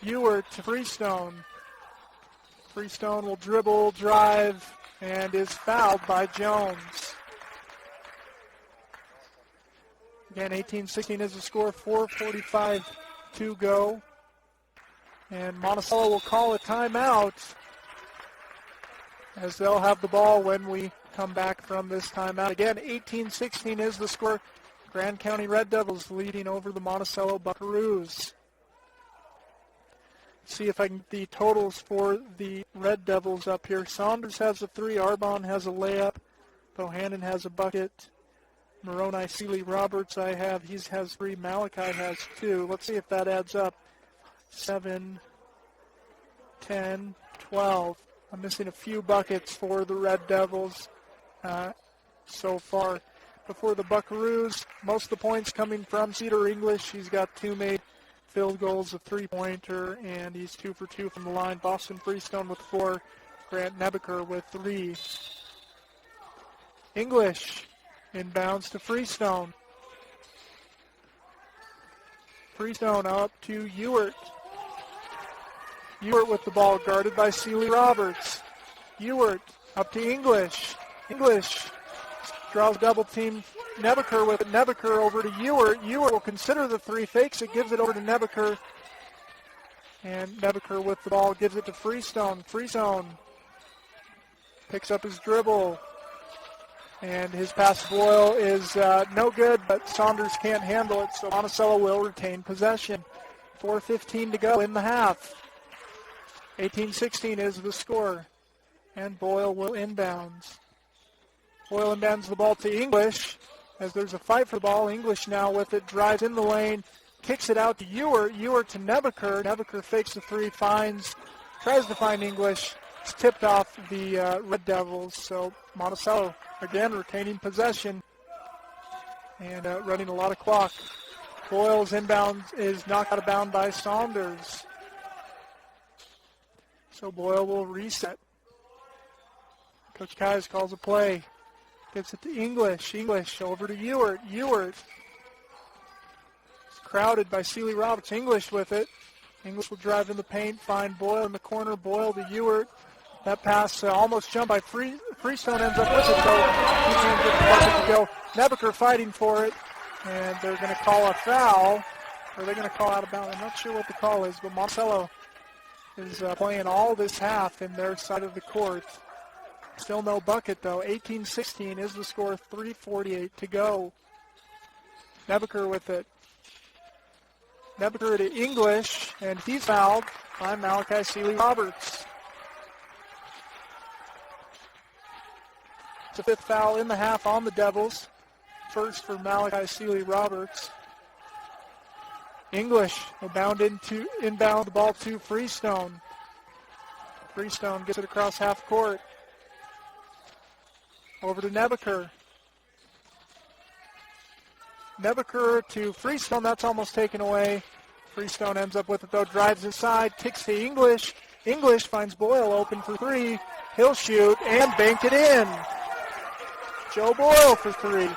Ewert to Freestone. Freestone will dribble, drive, and is fouled by Jones. Again, 18-16 is the score, 4:45 to go. And Monticello will call a timeout as they'll have the ball when we come back from this timeout. Again, 18-16 is the score. Grand County Red Devils leading over the Monticello Buckaroos. See if I can get the totals for the Red Devils up here. Saunders has a 3, Arbonne has a layup, Bohannon has a bucket. Moroni Sealy Roberts he has 3, Malachi has 2. Let's see if that adds up. 7, 10, 12. I'm missing a few buckets for the Red Devils so far. Before the Buckaroos, most of the points coming from Cedar English. He's got 2 made field goals, a 3-pointer, and he's 2 for 2 from the line. Boston Freestone with 4, Grant Nebeker with 3. English inbounds to Freestone. Freestone up to Ewert. Ewert with the ball, guarded by Sealy Roberts. Ewert up to English. English draws double team. Nebeker with it. Nebeker over to Ewert. Ewert will consider the 3, fakes it, gives it over to Nebeker. And Nebeker with the ball gives it to Freestone. Freestone picks up his dribble. And his pass to Boyle is no good, but Saunders can't handle it, so Monticello will retain possession. 4:15 to go in the half. 18-16 is the score. And Boyle will inbound. Boyle inbounds the ball to English. As there's a fight for the ball, English now with it, drives in the lane, kicks it out to Ewert. Ewert to Nebeker. Nebeker fakes the 3, tries to find English. It's tipped off the Red Devils, so Monticello again retaining possession and running a lot of clock. Boyle's inbound is knocked out of bounds by Saunders. So Boyle will reset. Coach Kais calls a play. Gets it to English. English over to Ewert. Ewert. It's crowded by Sealy Roberts. English with it. English will drive in the paint, find Boyle in the corner. Boyle to Ewert. That pass almost jumped by Freestone, ends up with it, though. He can't get the bucket to go. Nebeker fighting for it, and they're going to call a foul. Or they're going to call out of bounds. I'm not sure what the call is, but Monticello is playing all this half in their side of the court. Still no bucket, though. 18-16 is the score, 3:48 to go. Nebeker with it. Nebeker to English, and he's fouled by Malachi Seeley-Roberts. It's a fifth foul in the half on the Devils. First for Malachi Seeley-Roberts. English will inbound the ball to Freestone. Freestone gets it across half court. Over to Nebeker. Nebeker to Freestone. That's almost taken away. Freestone ends up with it, though. Drives inside. Kicks to English. English finds Boyle open for three. He'll shoot and bank it in. Joe Boyle for three.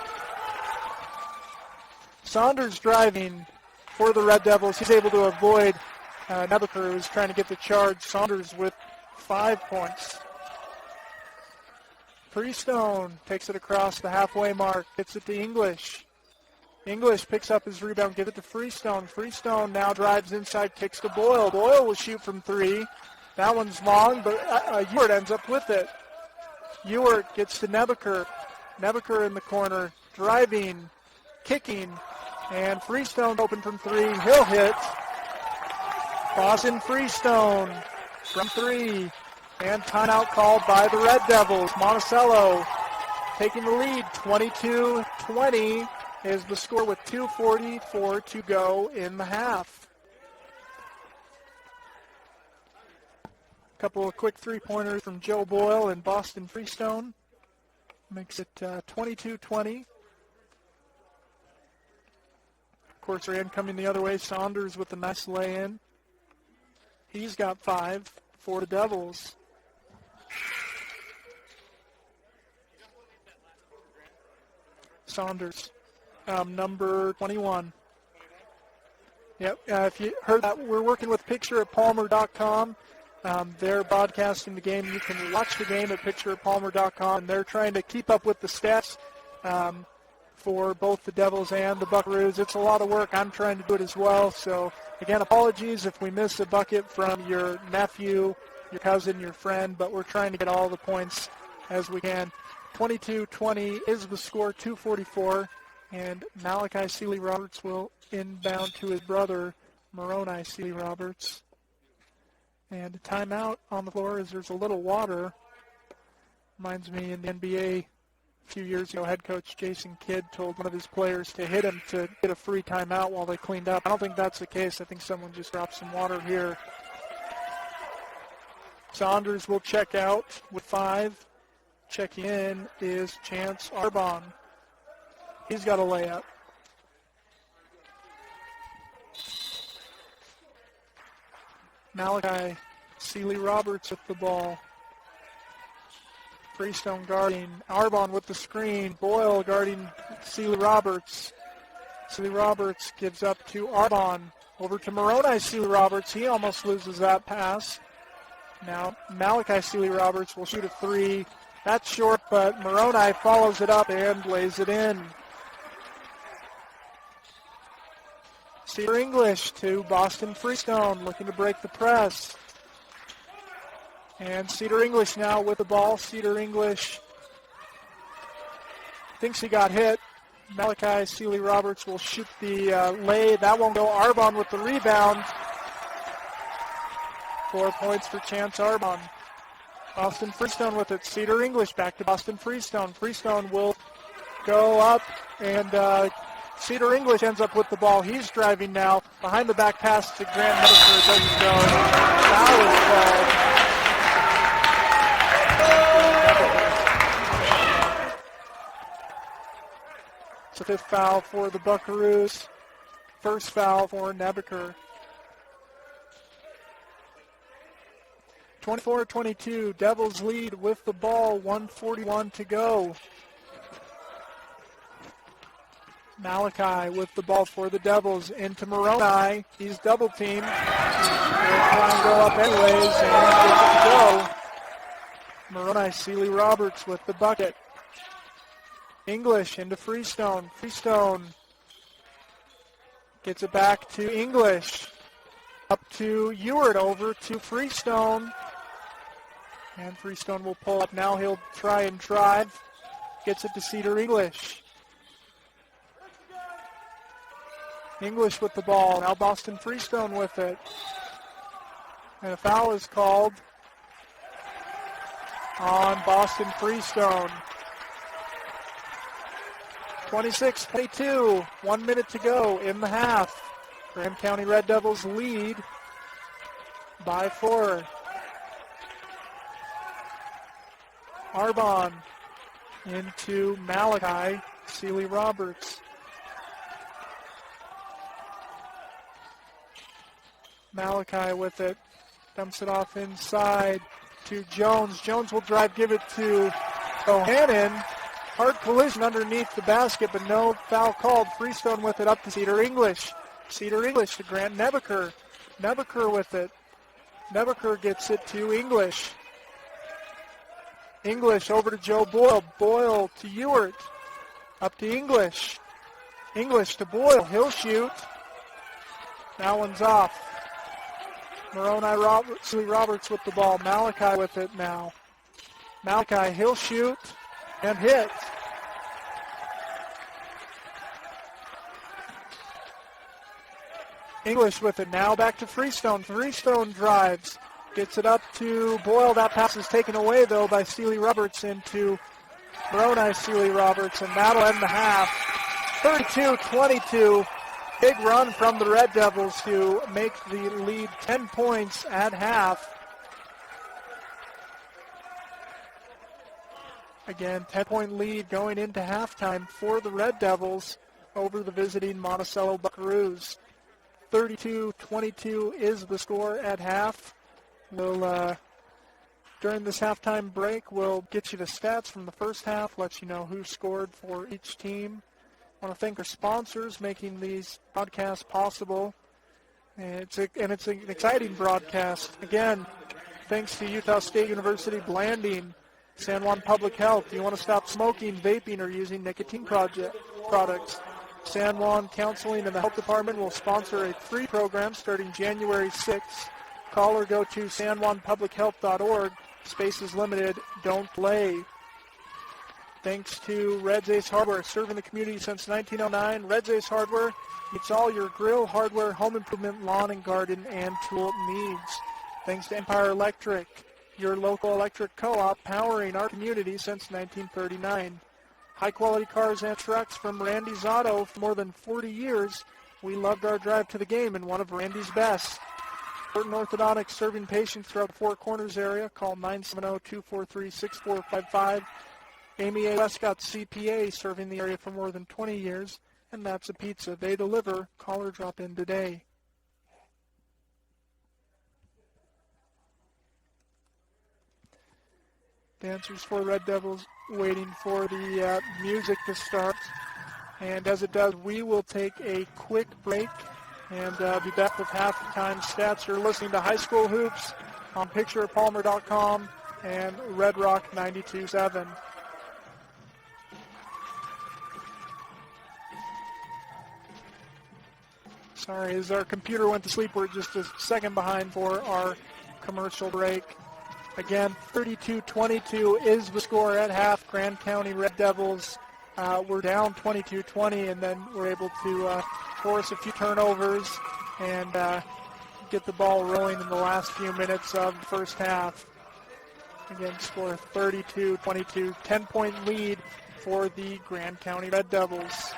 Saunders driving for the Red Devils. He's able to avoid Nebeker, who's trying to get the charge. Saunders with 5 points. Freestone takes it across the halfway mark. Gets it to English. English picks up his rebound, gives it to Freestone. Freestone now drives inside, kicks to Boyle. Boyle will shoot from three. That one's long, but Ewart ends up with it. Ewart gets to Nebeker. Nebeker in the corner, driving, kicking, and Freestone open from three. He'll hit. Boston Freestone from three. And timeout called by the Red Devils. Monticello taking the lead. 22-20 is the score with 2:44 to go in the half. A couple of quick three-pointers from Joe Boyle and Boston Freestone. Makes it 22-20. Of course, Rand coming the other way. Saunders with a nice lay-in. He's got 5 for the Devils. Saunders, number 21. Yep, if you heard that, we're working with pictureatpalmer.com. They're broadcasting the game. You can watch the game at pictureatpalmer.com, and they're trying to keep up with the stats for both the Devils and the Buckaroos. It's a lot of work. I'm trying to do it as well. So, again, apologies if we miss a bucket from your nephew, your cousin, your friend, but we're trying to get all the points as we can. 22-20 is the score, 2:44, and Malachi Seeley-Roberts will inbound to his brother, Moroni Seeley-Roberts. And a timeout on the floor as there's a little water. Reminds me in the NBA a few years ago, head coach Jason Kidd told one of his players to hit him to get a free timeout while they cleaned up. I don't think that's the case. I think someone just dropped some water here. Saunders will check out with 5. Checking in is Chance Arbon. He's got a layup. Malachi Seeley-Roberts with the ball. Freestone guarding. Arbon with the screen. Boyle guarding Seeley-Roberts. Seeley-Roberts gives up to Arbon. Over to Moroni Seeley-Roberts. He almost loses that pass. Now Malachi Seeley-Roberts will shoot a 3. That's short, but Moroni follows it up and lays it in. Cedar English to Boston Freestone, looking to break the press. And Cedar English now with the ball. Cedar English thinks he got hit. Malachi Seeley-Roberts will shoot the lay. That won't go. Arbon with the rebound. 4 points for Chance Arbon. Boston Freestone with it. Cedar English back to Boston Freestone. Freestone will go up, and Cedar English ends up with the ball. He's driving now. Behind the back pass to Grant Nebeker. It doesn't go. Foul is called. It's a 5th foul for the Buckaroos. 1st foul for Nebeker. 24-22, Devils lead with the ball, 1:41 to go. Malachi with the ball for the Devils into Moroni. He's double teamed. He'll try and go up anyways and gets it to go. Moroni, Seeley Roberts with the bucket. English into Freestone. Freestone gets it back to English. Up to Ewart, over to Freestone. And Freestone will pull up. Now he'll try and drive. Gets it to Cedar English. English with the ball. Now Boston Freestone with it. And a foul is called on Boston Freestone. 26-22, 1 minute to go in the half. Graham County Red Devils lead by 4. Arbonne into Malachi, Seeley Roberts. Malachi with it, dumps it off inside to Jones. Jones will drive, give it to Bohannon. Hard collision underneath the basket, but no foul called. Freestone with it up to Cedar English. Cedar English to Grant Nebeker. Nebeker with it. Nebeker gets it to English. English over to Joe Boyle. Boyle to Ewart. Up to English. English to Boyle. He'll shoot. That one's off. Moroni Seeley Roberts with the ball. Malachi with it now. Malachi, he'll shoot and hit. English with it now. Back to Freestone. Freestone drives. Gets it up to Boyle. That pass is taken away, though, by Seeley Roberts into Moroni Seeley Roberts, and that'll end the half. 32-22. Big run from the Red Devils to make the lead 10 points at half. Again, 10-point lead going into halftime for the Red Devils over the visiting Monticello Buckaroos. 32-22 is the score at half. We'll, during this halftime break, we'll get you the stats from the first half, let you know who scored for each team. I want to thank our sponsors making these broadcasts possible. It's an exciting broadcast. Again, thanks to Utah State University Blanding, San Juan Public Health. You want to stop smoking, vaping, or using nicotine products. San Juan Counseling and the Health Department will sponsor a free program starting January 6th. Call or go to sanjuanpublichealth.org. Space is limited. Don't delay. Thanks to Red's Ace Hardware, serving the community since 1909. Red's Ace Hardware meets all your grill, hardware, home improvement, lawn and garden, and tool needs. Thanks to Empire Electric, your local electric co-op powering our community since 1939. High-quality cars and trucks from Randy's Auto for more than 40 years. We loved our drive to the game and one of Randy's best. Burton Orthodontics, serving patients throughout the Four Corners area. Call 970-243-6455. Amy A. Westcott, CPA, serving the area for more than 20 years. And That's a Pizza. They deliver. Call or drop in today. Dancers for Red Devils waiting for the music to start. And as it does, we will take a quick break and be back with halftime stats. You're listening to High School Hoops on PicturePalmer.com and Red Rock 92.7. Sorry, as our computer went to sleep, we're just a second behind for our commercial break. Again, 32-22 is the score at half. Grand County Red Devils were down 22-20, and then were able to force a few turnovers and get the ball rolling in the last few minutes of the first half. Again, score 32-22, 10-point lead for the Grand County Red Devils.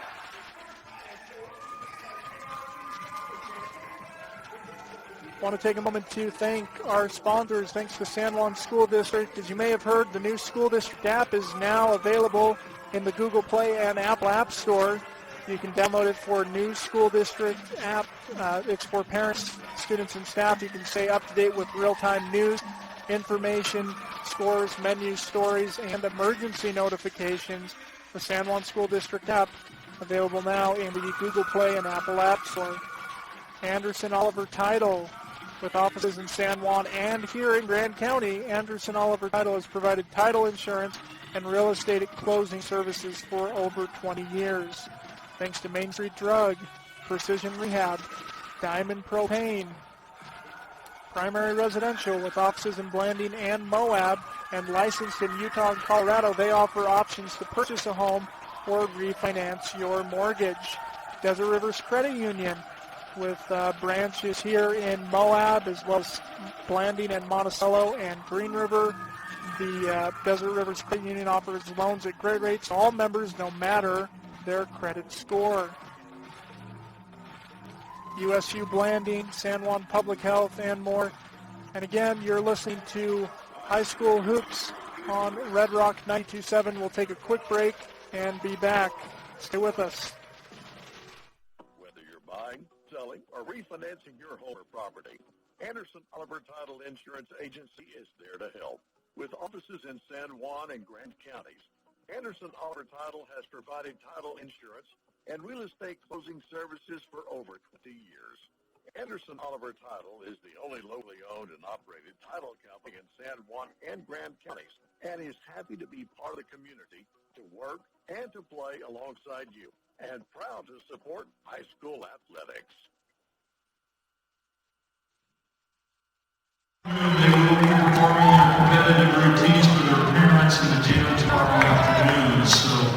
I want to take a moment to thank our sponsors. Thanks to San Juan School District. As you may have heard, the new School District app is now available in the Google Play and Apple App Store. You can download it for new School District app. It's for parents, students, and staff. You can stay up to date with real-time news, information, scores, menus, stories, and emergency notifications. The San Juan School District app, available now in the Google Play and Apple App Store. Anderson Oliver Title, with offices in San Juan and here in Grand County. Anderson Oliver Title has provided title insurance and real estate closing services for over 20 years. Thanks to Main Street Drug, Precision Rehab, Diamond Propane, Primary Residential with offices in Blanding and Moab, and licensed in Utah and Colorado, they offer options to purchase a home or refinance your mortgage. Desert Rivers Credit Union with branches here in Moab as well as Blanding and Monticello and Green River. The Desert Rivers Credit Union offers loans at great rates to all members no matter their credit score. USU Blanding, San Juan Public Health, and more. And again, you're listening to High School Hoops on Red Rock 92.7. We'll take a quick break and be back. Stay with us. Whether you're buying, selling, or refinancing your home or property, Anderson Oliver Title Insurance Agency is there to help. With offices in San Juan and Grant counties, Anderson Oliver Title has provided title insurance and real estate closing services for over 20 years. Anderson Oliver Title is the only locally owned and operated title company in San Juan and Grand counties and is happy to be part of the community, to work and to play alongside you, and proud to support high school athletics. They will be performing their competitive routines for their parents in the gym tomorrow afternoon. So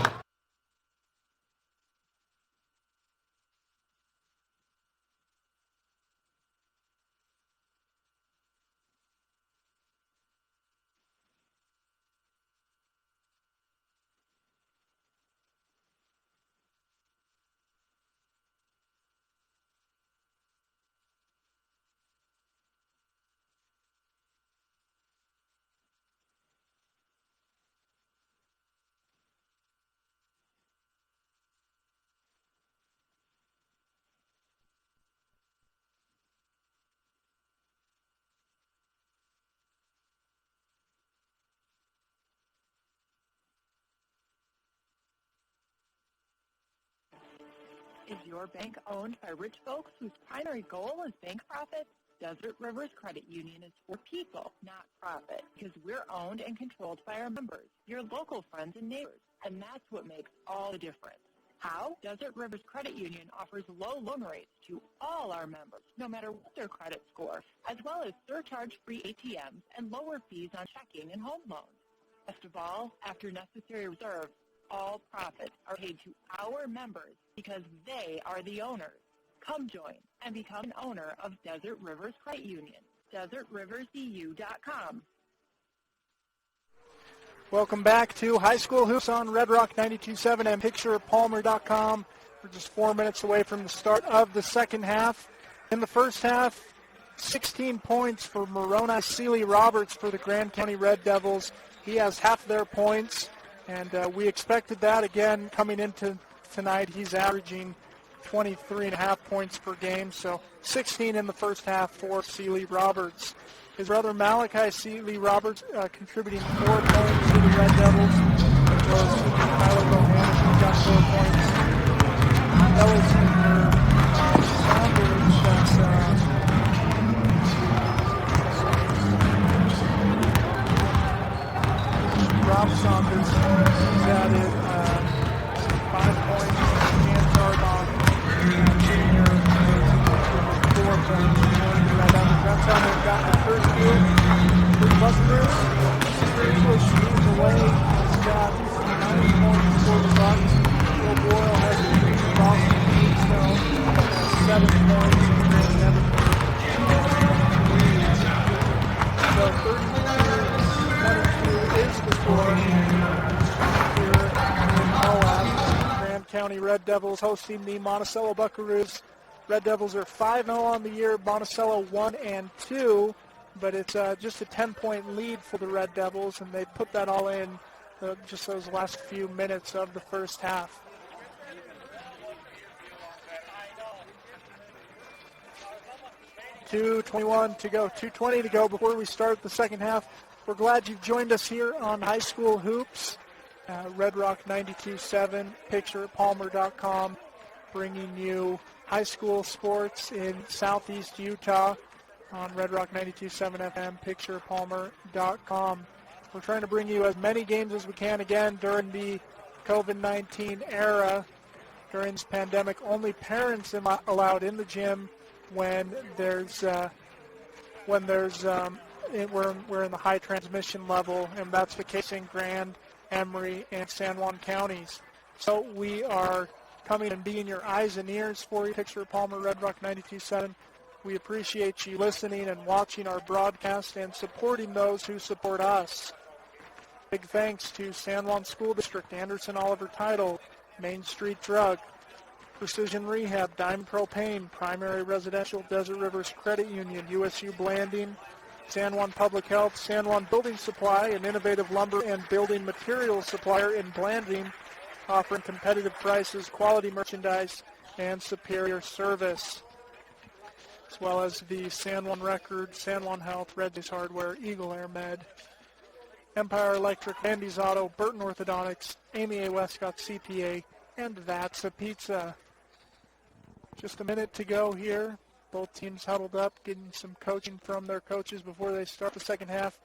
Is your bank owned by rich folks whose primary goal is bank profit? Desert Rivers Credit Union is for people, not profit, because we're owned and controlled by our members, your local friends and neighbors, and that's what makes all the difference. How? Desert Rivers Credit Union offers low loan rates to all our members, no matter what their credit score, as well as surcharge-free ATMs and lower fees on checking and home loans. Best of all, after necessary reserves, all profits are paid to our members because they are the owners. Come join and become an owner of Desert Rivers Credit Union. DesertRiversDU.com. Welcome back to High School Hoops on Red Rock 92.7 and PicturePalmer.com. We're just 4 minutes away from the start of the second half. In the first half, 16 points for Moroni Seeley Roberts for the Grand County Red Devils. He has half their points, and we expected that again coming into tonight. He's averaging 23.5 points per game, so 16 in the first half for Seeley Roberts. His brother Malachi Seeley Roberts contributing 4 points to the Red Devils, as well as Tyler Bohannon, who got 4 points. That was Rob Saunders. He's added 5 points. Dan Tarbon, junior, 4 points. That's how they've got the first few. For Buccaneers, Spiritual shooting away. He's got 9 points for the Bucks. Will Boyle has a lead. Boston Keystone has 7 points. And Nevin so 32-22 is the score here in Moab. Grand County Red Devils hosting the Monticello Buckaroos. Red Devils are 5-0 on the year, Monticello 1-2, but it's just a 10-point lead for the Red Devils, and they put that all in just those last few minutes of the first half. .2:21 to go, 2:20 to go before we start the second half. We're glad you've joined us here on High School Hoops, Red Rock 92.7, PicturePalmer.com, bringing you high school sports in southeast Utah. on Red Rock 92.7 FM, picturepalmer.com. We're trying to bring you as many games as we can again during the COVID-19 era. During this pandemic, only parents are allowed in the gym when we're in the high transmission level, and that's the case in Grand, Emory, and San Juan counties. So we are coming and being your eyes and ears for you, Picture Palmer, Red Rock 92.7. We appreciate you listening and watching our broadcast and supporting those who support us. Big thanks to San Juan School District, Anderson Oliver Title, Main Street Drug, Precision Rehab, Diamond Propane, Primary Residential, Desert Rivers Credit Union, USU Blanding, San Juan Public Health, San Juan Building Supply, an innovative lumber and building materials supplier in Blanding, offering competitive prices, quality merchandise, and superior service, as well as the San Juan Record, San Juan Health, Red Days Hardware, Eagle Air Med, Empire Electric, Andy's Auto, Burton Orthodontics, Amy A. Westcott CPA, and That's a Pizza. Just a minute to go here. Both teams huddled up, getting some coaching from their coaches before they start the second half.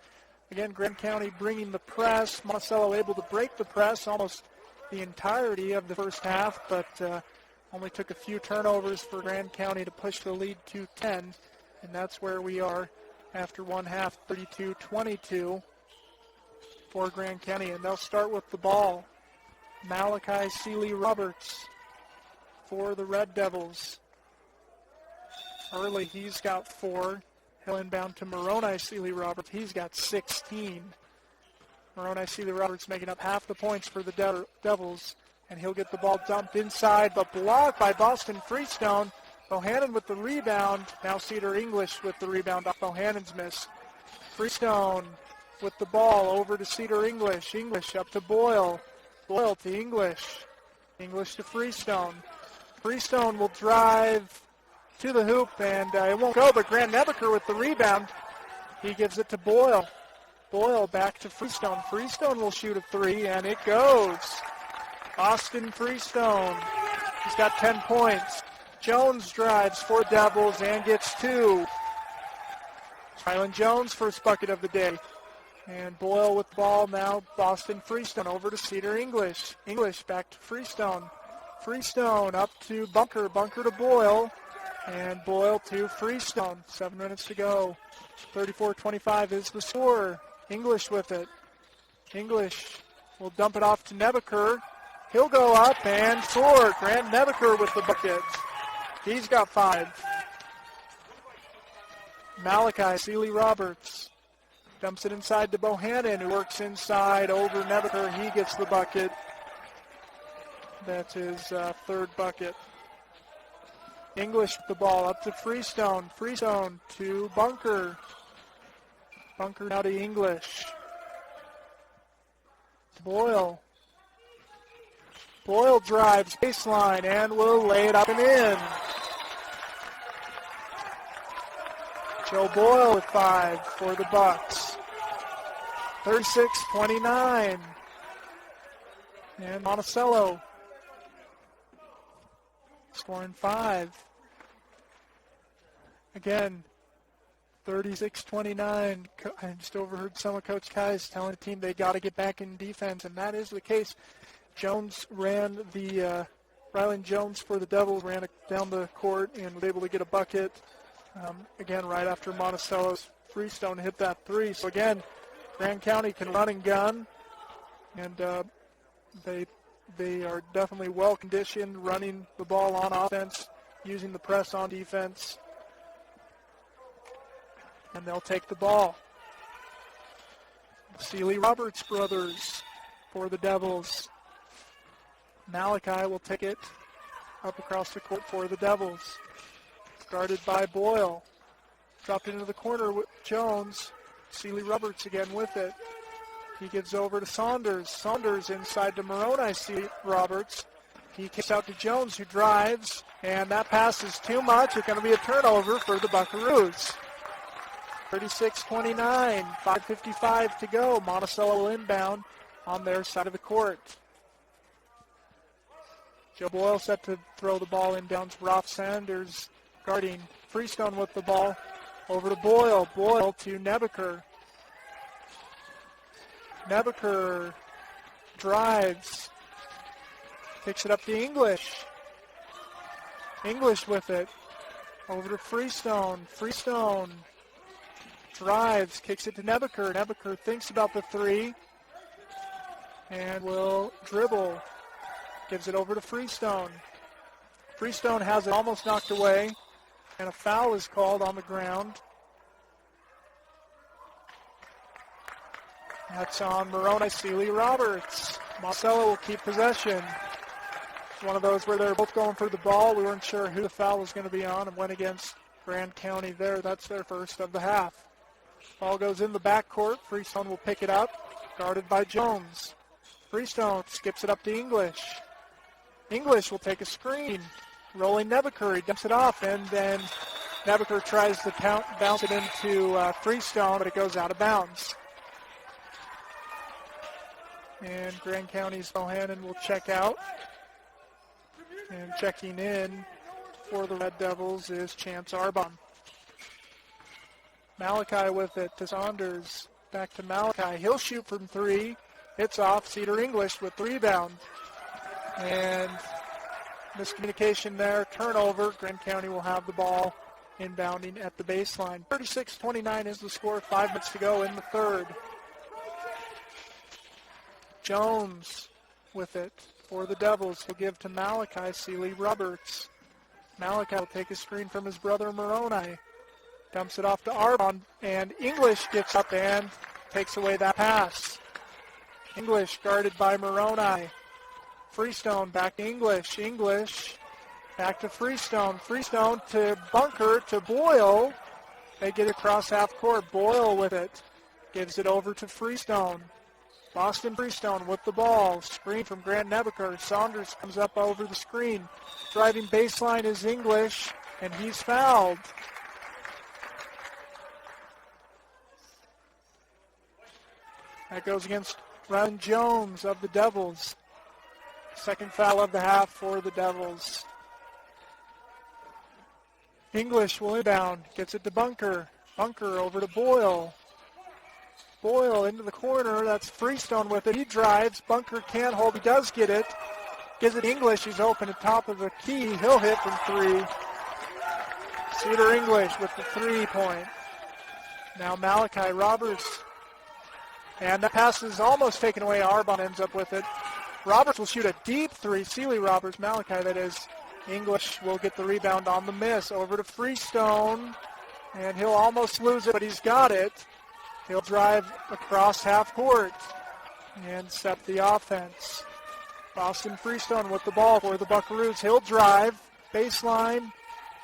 Again, Grand County bringing the press. Monticello able to break the press almost the entirety of the first half, but only took a few turnovers for Grand County to push the lead to 10, and that's where we are after one half, 32-22 for Grand County. And they'll start with the ball. Malachi Seeley-Roberts for the Red Devils. Early, he's got 4. He'll inbound to Moroni Seeley-Roberts. He's got 16. Moroni Seeley-Roberts making up half the points for the Devils, and he'll get the ball dumped inside, but blocked by Boston Freestone. Bohannon with the rebound. Now Cedar English with the rebound off Bohannon's miss. Freestone with the ball over to Cedar English. English up to Boyle. Boyle to English. English to Freestone. Freestone will drive to the hoop, and it won't go, but Grant Nebeker with the rebound. He gives it to Boyle. Boyle back to Freestone. Freestone will shoot a 3, and it goes. Austin Freestone. He's got 10 points. Jones drives for Devils and gets 2. Rylan Jones, first bucket of the day. And Boyle with the ball now. Boston Freestone over to Cedar English. English back to Freestone. Freestone up to Bunker. Bunker to Boyle. And Boyle to Freestone. 7 minutes to go. 34-25 is the score. English with it. English will dump it off to Nebeker. He'll go up and score. Grant Nebeker with the bucket. He's got 5. Malachi Seeley-Roberts dumps it inside to Bohannon, who works inside over Nebeker. He gets the bucket. That's his 3rd bucket. English with the ball up to Freestone. Freestone to Bunker. Bunker now to English. Boyle. Boyle drives baseline and will lay it up and in. Joe Boyle with 5 for the Bucks. 36-29. And Monticello scoring 5. Again, 36-29. I just overheard some of Coach Kai's telling the team they got to get back in defense, and that is the case. Jones ran Rylan Jones for the Devils ran down the court and was able to get a bucket. Again, right after Monticello's Freestone hit that 3. So again, Grand County can run and gun, and they are definitely well conditioned, running the ball on offense, using the press on defense, and they'll take the ball. Seeley-Roberts brothers for the Devils. Malachi will take it up across the court for the Devils. Guarded by Boyle. Dropped into the corner with Jones. Seeley-Roberts again with it. He gives over to Saunders. Saunders inside to Moroni Seeley-Roberts. He kicks out to Jones, who drives, and that pass is too much. It's going to be a turnover for the Buckaroos. 36-29, 5:55 to go. Monticello inbound on their side of the court. Joe Boyle set to throw the ball inbounds. Rolf Sanders guarding. Freestone with the ball. Over to Boyle. Boyle to Nebeker. Nebeker drives. Picks it up to English. English with it. Over to Freestone. Freestone drives. Kicks it to Nebeker. Nebeker thinks about the three. And will dribble. Gives it over to Freestone. Freestone has it almost knocked away. And a foul is called on the ground. That's on Moroni Seeley Roberts. Monticello will keep possession. It's one of those where they're both going for the ball. We weren't sure who the foul was going to be on and went against Grand County there. That's their first of the half. Ball goes in the backcourt. Freestone will pick it up. Guarded by Jones. Freestone skips it up to English. English will take a screen. Rolling Nebeker. He dumps it off, and then Nebeker tries to bounce it into Freestone, but it goes out of bounds. And Grand County's Bohannon will check out. And checking in for the Red Devils is Chance Arbon. Malachi with it to Saunders. Back to Malachi. He'll shoot from three. It's off. Cedar English with the rebound. And miscommunication there. Turnover. Grand County will have the ball inbounding at the baseline. 36-29 is the score. 5 minutes to go in the third. Jones with it for the Devils. He'll give to Malachi Seeley Roberts. Malachi will take a screen from his brother Moroni. Dumps it off to Arbon, and English gets up and takes away that pass. English guarded by Moroni. Freestone back to English. English back to Freestone. Freestone to Bunker to Boyle. They get across half court. Boyle with it. Gives it over to Freestone. Boston Freestone with the ball. Screen from Grant Nebeker. Saunders comes up over the screen. Driving baseline is English, and he's fouled. That goes against Ryan Jones of the Devils. Second foul of the half for the Devils. English will inbound. Gets it to Bunker. Bunker over to Boyle. Boyle into the corner. That's Freestone with it. He drives. Bunker can't hold. He does get it. Gives it English. He's open at top of the key. He'll hit from three. Cedar English with the 3-point. Now Malachi Roberts. And that pass is almost taken away. Arbon ends up with it. Roberts will shoot a deep three. Seeley Roberts, Malachi that is. English will get the rebound on the miss. Over to Freestone. And he'll almost lose it, but he's got it. He'll drive across half court and set the offense. Boston Freestone with the ball for the Buckaroos. He'll drive, baseline,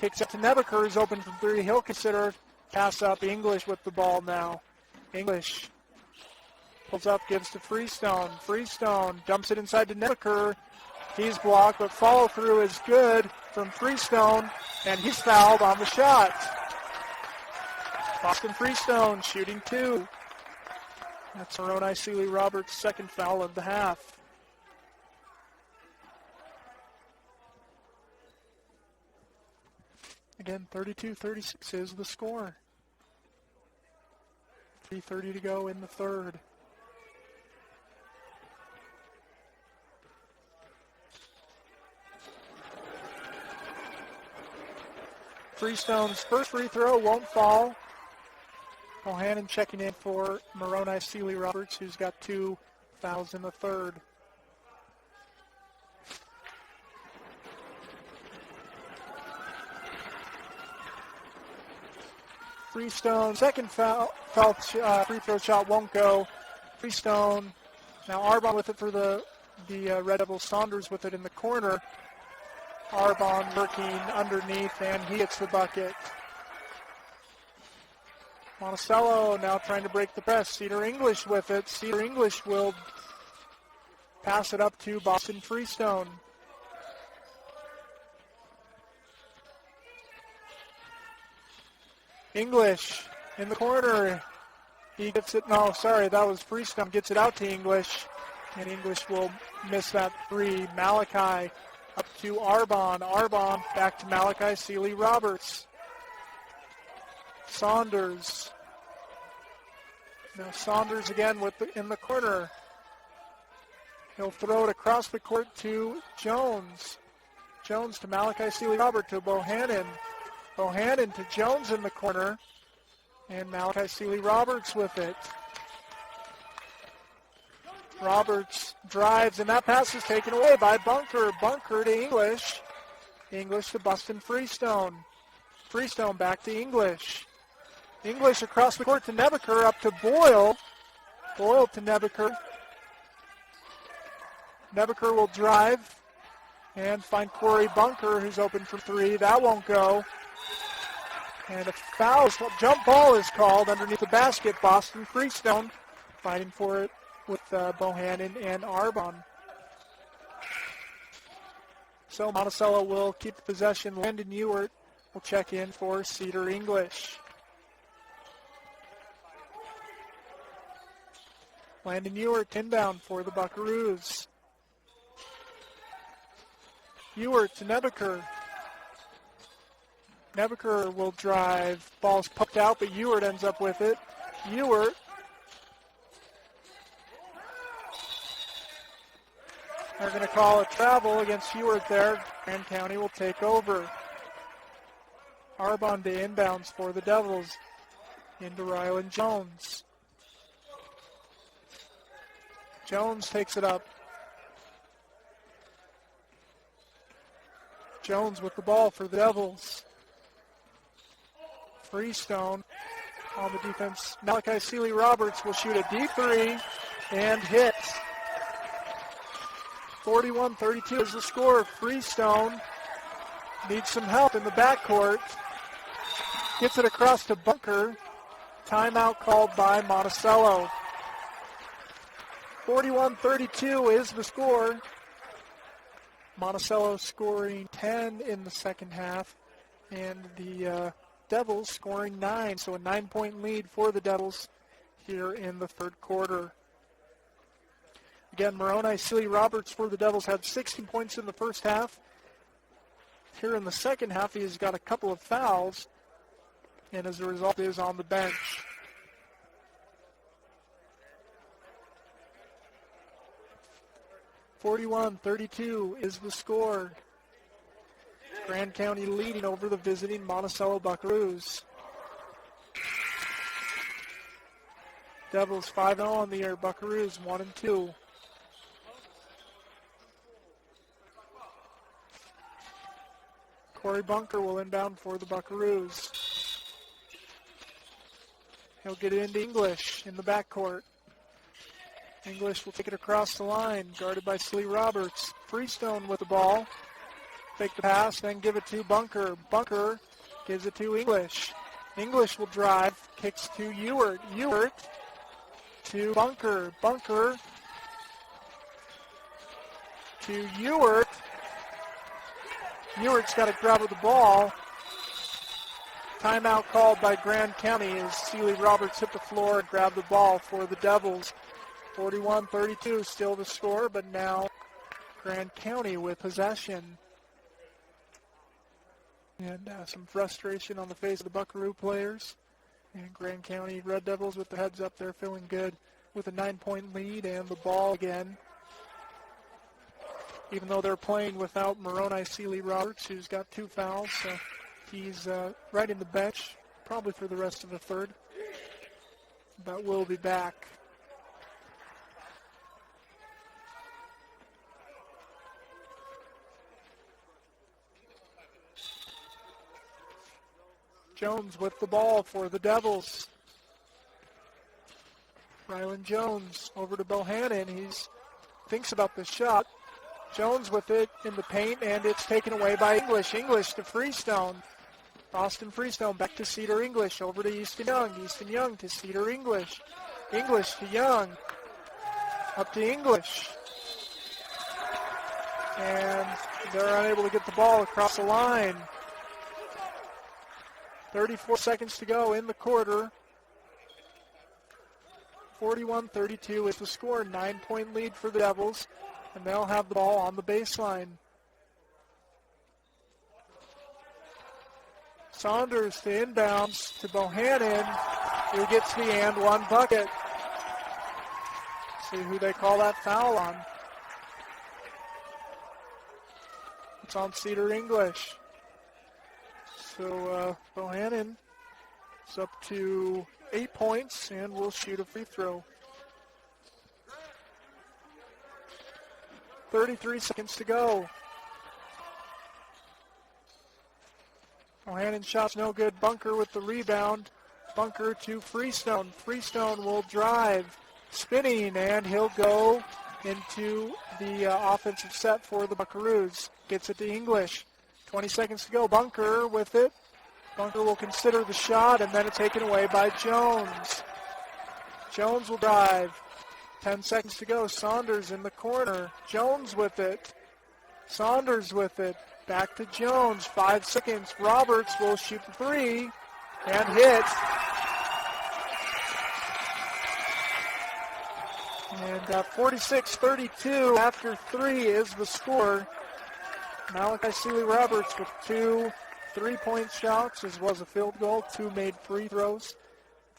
kicks it to Nebeker, who's open from three. He'll consider pass up. English with the ball now. English pulls up, gives to Freestone. Freestone dumps it inside to Nebeker. He's blocked, but follow through is good from Freestone, and he's fouled on the shot. Boston Freestone shooting two. That's Moroni Seeley Roberts' second foul of the half. Again, 32-36 is the score. 3:30 to go in the third. Freestone's first free throw won't fall. Bohannon checking in for Moroni Seeley Roberts, who's got 2 fouls in the third. Freestone, second foul free throw shot won't go. Freestone, now Arbon with it for the Red Devils. Saunders with it in the corner. Arbon working underneath, and he hits the bucket. Monticello now trying to break the press. Cedar English with it. Cedar English will pass it up to Boston Freestone. English in the corner. He gets it. No, sorry, that was Freestone. Gets it out to English, and English will miss that three. Malachi up to Arbon. Arbon back to Malachi Seeley Roberts. Saunders. Now Saunders again in the corner. He'll throw it across the court to Jones. Jones to Malachi Sealy-Robert to Bohannon. Bohannon to Jones in the corner. And Malachi Sealy-Roberts with it. Roberts drives, and that pass is taken away by Bunker. Bunker to English. English to Boston Freestone. Freestone back to English. English across the court to Nebeker, up to Boyle. Boyle to Nebeker. Nebeker will drive and find Corey Bunker, who's open for three. That won't go. And a foul, jump ball is called underneath the basket. Boston Freestone fighting for it with Bohannon and Arbon. So Monticello will keep the possession. Landon Ewart will check in for Cedar English. Landon Ewart inbound for the Buckaroos. Ewart to Nebeker. Nebeker will drive. Ball's poked out, but Ewart ends up with it. Ewart. They're going to call a travel against Ewart there. Grand County will take over. Arbon to inbounds for the Devils. Into Ryland Jones. Jones takes it up. Jones with the ball for the Devils. Freestone on the defense. Malachi Sealy-Roberts will shoot a deep three and hits. 41-32 is the score. Freestone needs some help in the backcourt. Gets it across to Bunker. Timeout called by Monticello. 41-32 is the score. Monticello scoring 10 in the second half, and the Devils scoring 9, so a 9-point lead for the Devils here in the third quarter. Again, Moroni Sealy-Roberts for the Devils had 16 points in the first half. Here in the second half, he's got a couple of fouls, and as a result is on the bench. (41-32) is the score. Grand County leading over the visiting Monticello Buckaroos. Devils 5-0 on the year. Buckaroos 1-2. Corey Bunker will inbound for the Buckaroos. He'll get it into English in the backcourt. English will take it across the line, guarded by Sealy-Roberts. Freestone with the ball. Fake the pass, then give it to Bunker. Bunker gives it to English. English will drive, kicks to Ewart. Ewart to Bunker. Bunker to Ewart. Ewart's got to grab the ball. Timeout called by Grand County as Sealy-Roberts hit the floor and grabbed the ball for the Devils. 41-32 still the score, but now Grand County with possession. And some frustration on the face of the Buckaroo players. And Grand County Red Devils with the heads up, they're feeling good with a 9-point lead and the ball again. Even though they're playing without Moroni Sealy-Roberts, who's got 2 fouls, so he's right in the bench, probably for the rest of the third. But we'll be back. Jones with the ball for the Devils. Ryland Jones over to Bohannon. He thinks about the shot. Jones with it in the paint, and it's taken away by English. English to Freestone. Boston Freestone back to Cedar English. Over to Easton Young. Easton Young to Cedar English. English to Young. Up to English. And they're unable to get the ball across the line. 34 seconds to go in the quarter. 41-32 is the score. 9-point lead for the Devils. And they'll have the ball on the baseline. Saunders to inbounds to Bohannon, who gets the and one bucket. See who they call that foul on. It's on Cedar English. So Bohannon is up to 8 points and will shoot a free throw. 33 seconds to go. Bohannon shot's no good. Bunker with the rebound. Bunker to Freestone. Freestone will drive. Spinning, and he'll go into the offensive set for the Buckaroos. Gets it to English. 20 seconds to go. Bunker with it. Bunker will consider the shot, and then it's taken away by Jones. Jones will drive. 10 seconds to go. Saunders in the corner. Jones with it. Saunders with it. Back to Jones. 5 seconds. Roberts will shoot the three and hit. And 46-32 after 3 is the score. Malachi Seeley-Roberts with 2 3-point shots as well as a field goal, 2 made free throws.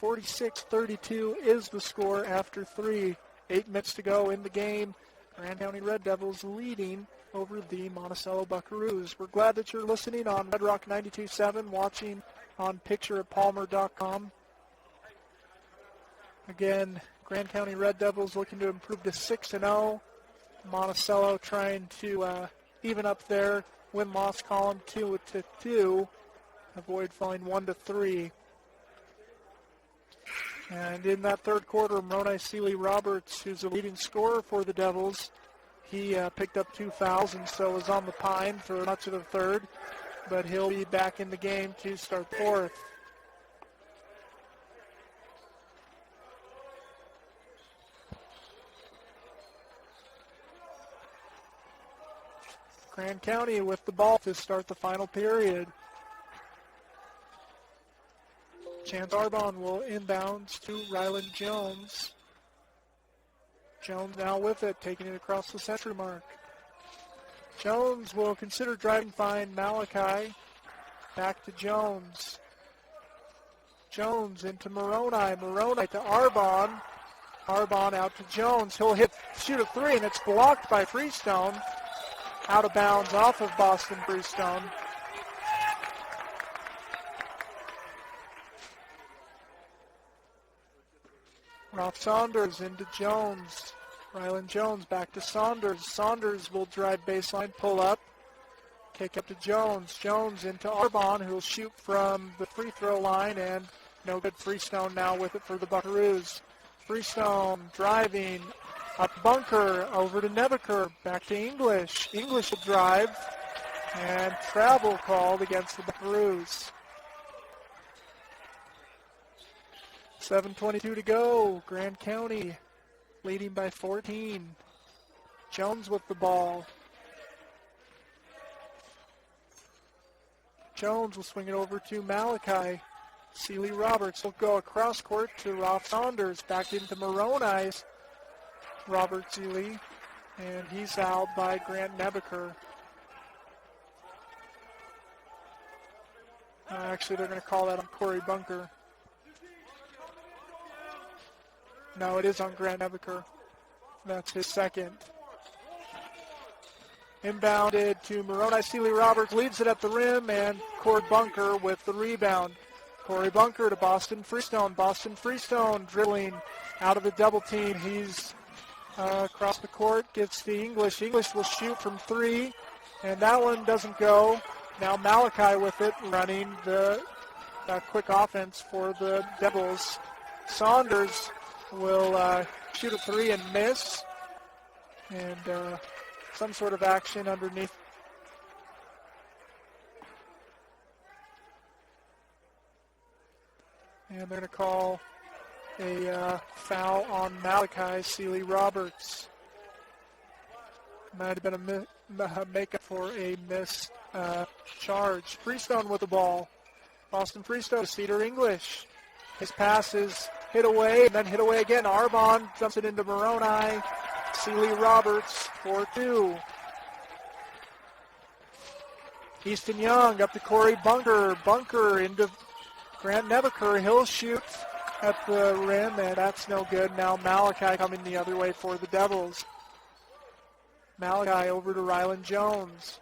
46-32 is the score after 3. 8 minutes to go in the game. Grand County Red Devils leading over the Monticello Buckaroos. We're glad that you're listening on Red Rock 92.7, watching on pictureatpalmer.com. Again, Grand County Red Devils looking to improve to 6-0. Monticello trying to even up their win-loss column 2-2, avoid falling 1-3. And in that third quarter, Moroni Seeley-Roberts, who's the leading scorer for the Devils, he picked up 2 fouls and so was on the pine for much of the third, but he'll be back in the game to start fourth. Grand County with the ball to start the final period. Chance Arbon will inbounds to Ryland Jones. Jones now with it, taking it across the century mark. Jones will consider driving fine Malachi. Back to Jones. Jones into Moroni. Moroni to Arbon. Arbon out to Jones. He'll shoot a three, and it's blocked by Freestone. Out of bounds off of Boston Freestone. Ralph Saunders into Jones. Ryland Jones back to Saunders. Saunders will drive baseline, pull up. Kick up to Jones. Jones into Arbon, who will shoot from the free throw line, and no good. Freestone now with it for the Buckaroos. Freestone driving up Bunker, over to Nebeker, back to English. English will drive, and travel called against the Buckaroos. 7:22 to go. Grand County leading by 14. Jones with the ball. Jones will swing it over to Malachi. Seeley-Roberts will go across court to Ralph Saunders. Back into Moroni's Robert Seeley. And he's out by Grant Nebeker. Actually, they're going to call that on Corey Bunker. No, it is on Grant Nebeker. That's his second. Inbounded to Moroni. Seeley-Roberts leads it at the rim, and Corey Bunker with the rebound. Corey Bunker to Boston Freestone. Boston Freestone dribbling out of the double team. He's across the court, gets the English. English will shoot from 3, and that one doesn't go. Now Malachi with it, running the quick offense for the Devils. Saunders will shoot a 3 and miss, and some sort of action underneath. And they're going to call a foul on Malachi Seeley-Roberts. Might have been a makeup for a missed charge. Freestone with the ball. Boston Freestone to Cedar English. His pass is hit away, and then hit away again. Arbon dumps it into Moroni. Seeley-Roberts for 2. Easton Young up to Corey Bunker. Bunker into Grant Nebeker. He'll shoot at the rim, and that's no good. Now Malachi coming the other way for the Devils. Malachi over to Rylan Jones.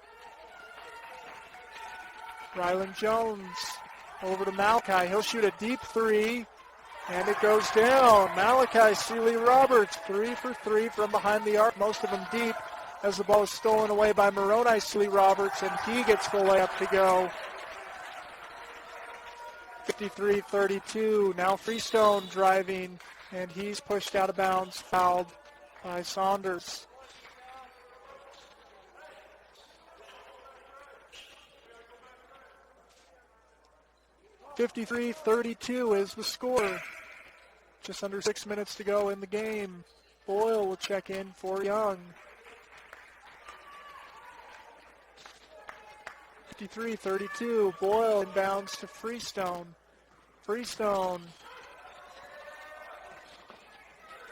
Rylan Jones over to Malachi. He'll shoot a deep three, and it goes down. Malachi Seeley-Roberts, 3 for 3 from behind the arc, most of them deep, as the ball is stolen away by Moroni Seeley-Roberts, and he gets the layup to go. 53-32. Now Freestone driving, and he's pushed out of bounds, fouled by Saunders. (53-32) is the score. Just under 6 minutes to go in the game. Boyle will check in for Young. 53-32. Boyle inbounds to Freestone. Freestone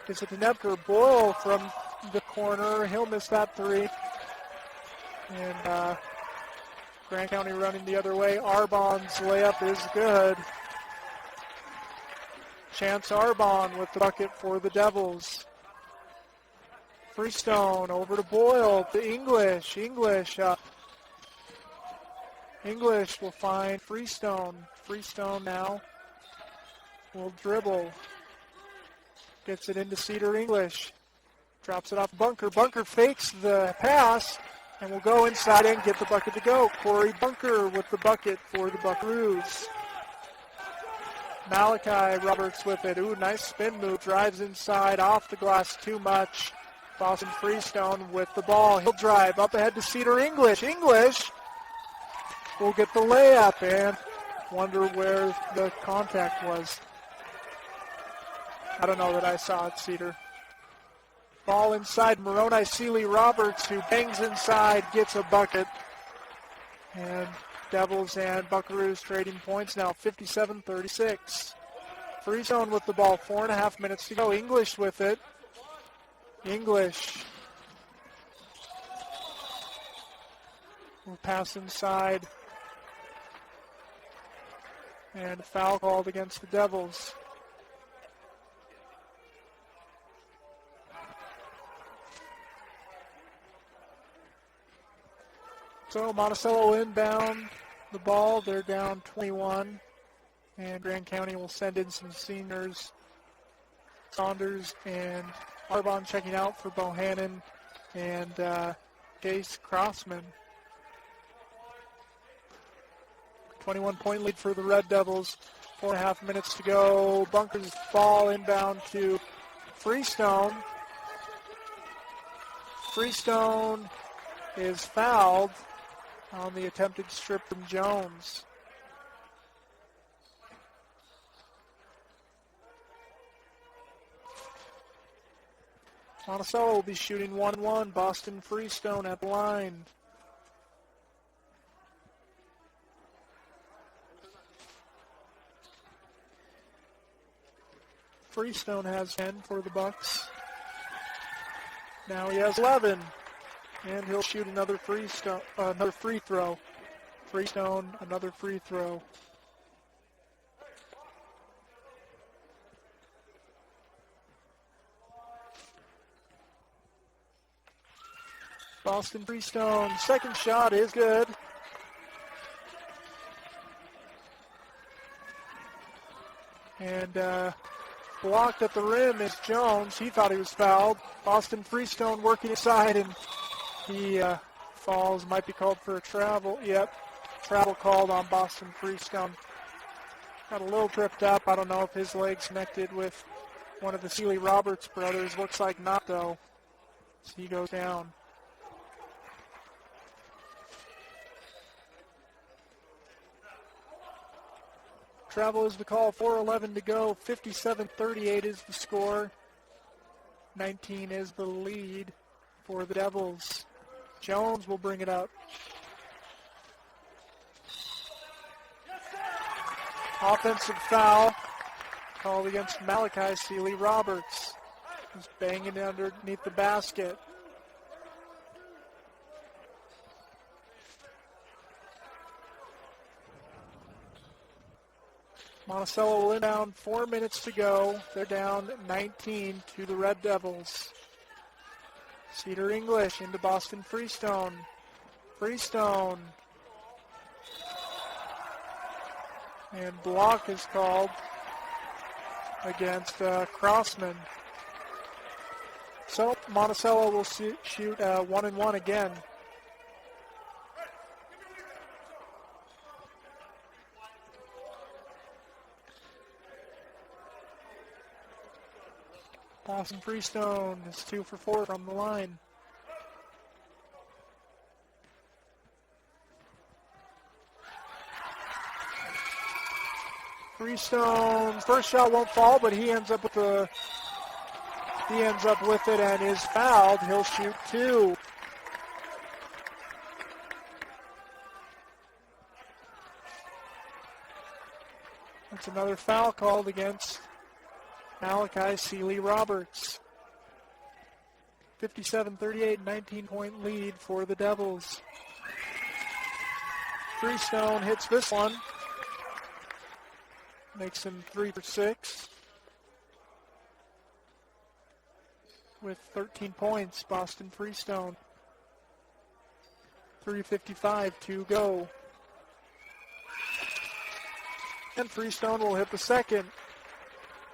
gives it to Nebeker. Boyle from the corner. He'll miss that three. And Grant County running the other way. Arbon's layup is good. Chance Arbon with the bucket for the Devils. Freestone over to Boyle, to English. English will find Freestone. Freestone now will dribble. Gets it into Cedar English. Drops it off Bunker. Bunker fakes the pass and will go inside and get the bucket to go. Corey Bunker with the bucket for the Buckaroos. Malachi Roberts with it. Ooh, nice spin move. Drives inside, off the glass too much. Boston Freestone with the ball. He'll drive up ahead to Cedar English. English will get the layup and wonder where the contact was. I don't know that I saw it, Cedar. Ball inside. Moroni Seeley-Roberts, who bangs inside, gets a bucket. And Devils and Buckaroos trading points now, 57-36. Freestone with the ball, 4.5 minutes to go. English with it. English will pass inside. And a foul called against the Devils. So Monticello inbound the ball. They're down 21. And Grand County will send in some seniors. Saunders and Arbon checking out for Bohannon and Case Crossman. 21-point lead for the Red Devils. 4.5 minutes to go. Bunker's ball inbound to Freestone. Freestone is fouled on the attempted strip from Jones. Monticello will be shooting 1-1. Boston Freestone at the line. Freestone has 10 for the Bucks. Now he has 11. And he'll shoot another free throw. Freestone, another free throw. Boston Freestone, second shot is good. And blocked at the rim is Jones. He thought he was fouled. Boston Freestone working inside, and he falls. Might be called for a travel. Yep, travel called on Boston Freestone. Got a little tripped up. I don't know if his leg's connected with one of the Seeley-Roberts brothers. Looks like not, though. So he goes down. Travel is the call. 4:11 to go. 57-38 is the score. 19 is the lead for the Devils. Jones will bring it up. Offensive foul called against Malachi Seeley-Roberts. He's banging underneath the basket. Monticello will inbound, 4 minutes to go. They're down 19 to the Red Devils. Cedar English into Boston Freestone. Freestone. And block is called against Crossman. So Monticello will shoot 1-and-1 again. Boston Freestone is 2 for 4 from the line. Freestone's first shot won't fall, but he ends up with it and is fouled. He'll shoot 2. That's another foul called against Malachi Seeley-Roberts. 57-38, 19-point lead for the Devils. Freestone hits this one. Makes him 3 for 6. With 13 points, Boston Freestone. 3:55 to go. And Freestone will hit the second.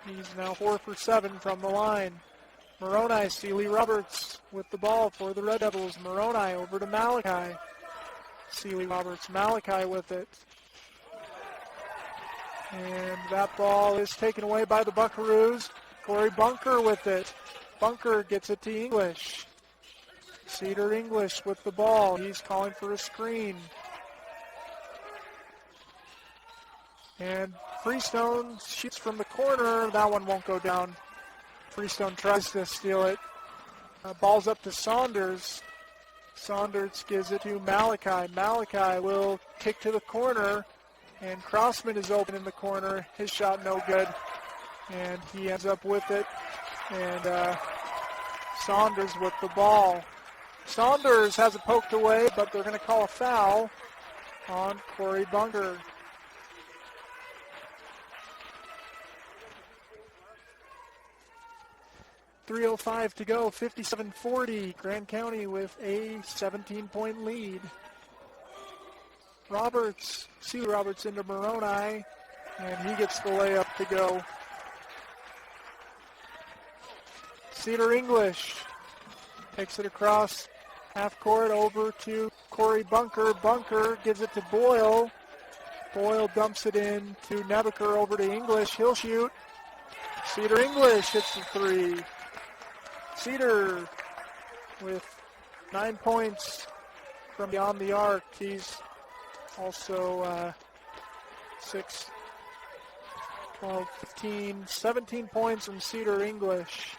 He's now 4 for 7 from the line. Moroni, Seeley-Roberts with the ball for the Red Devils. Moroni over to Malachi. Seeley-Roberts, Malachi with it. And that ball is taken away by the Buckaroos. Corey Bunker with it. Bunker gets it to English. Cedar English with the ball. He's calling for a screen. And Freestone shoots from the corner. That one won't go down. Freestone tries to steal it. Ball's up to Saunders. Saunders gives it to Malachi. Malachi will kick to the corner. And Crossman is open in the corner. His shot no good. And he ends up with it. And Saunders with the ball. Saunders has it poked away, but they're going to call a foul on Corey Bunker. .305 to go, 57-40. Grand County with a 17-point lead. Roberts, Seeley-Roberts into Moroni, and he gets the layup to go. Cedar English takes it across half court over to Corey Bunker. Bunker gives it to Boyle. Boyle dumps it in to Nebeker over to English. He'll shoot. Cedar English hits the 3. Cedar with 9 points from beyond the arc. He's also 6, 12, 15, 17 points from Cedar English.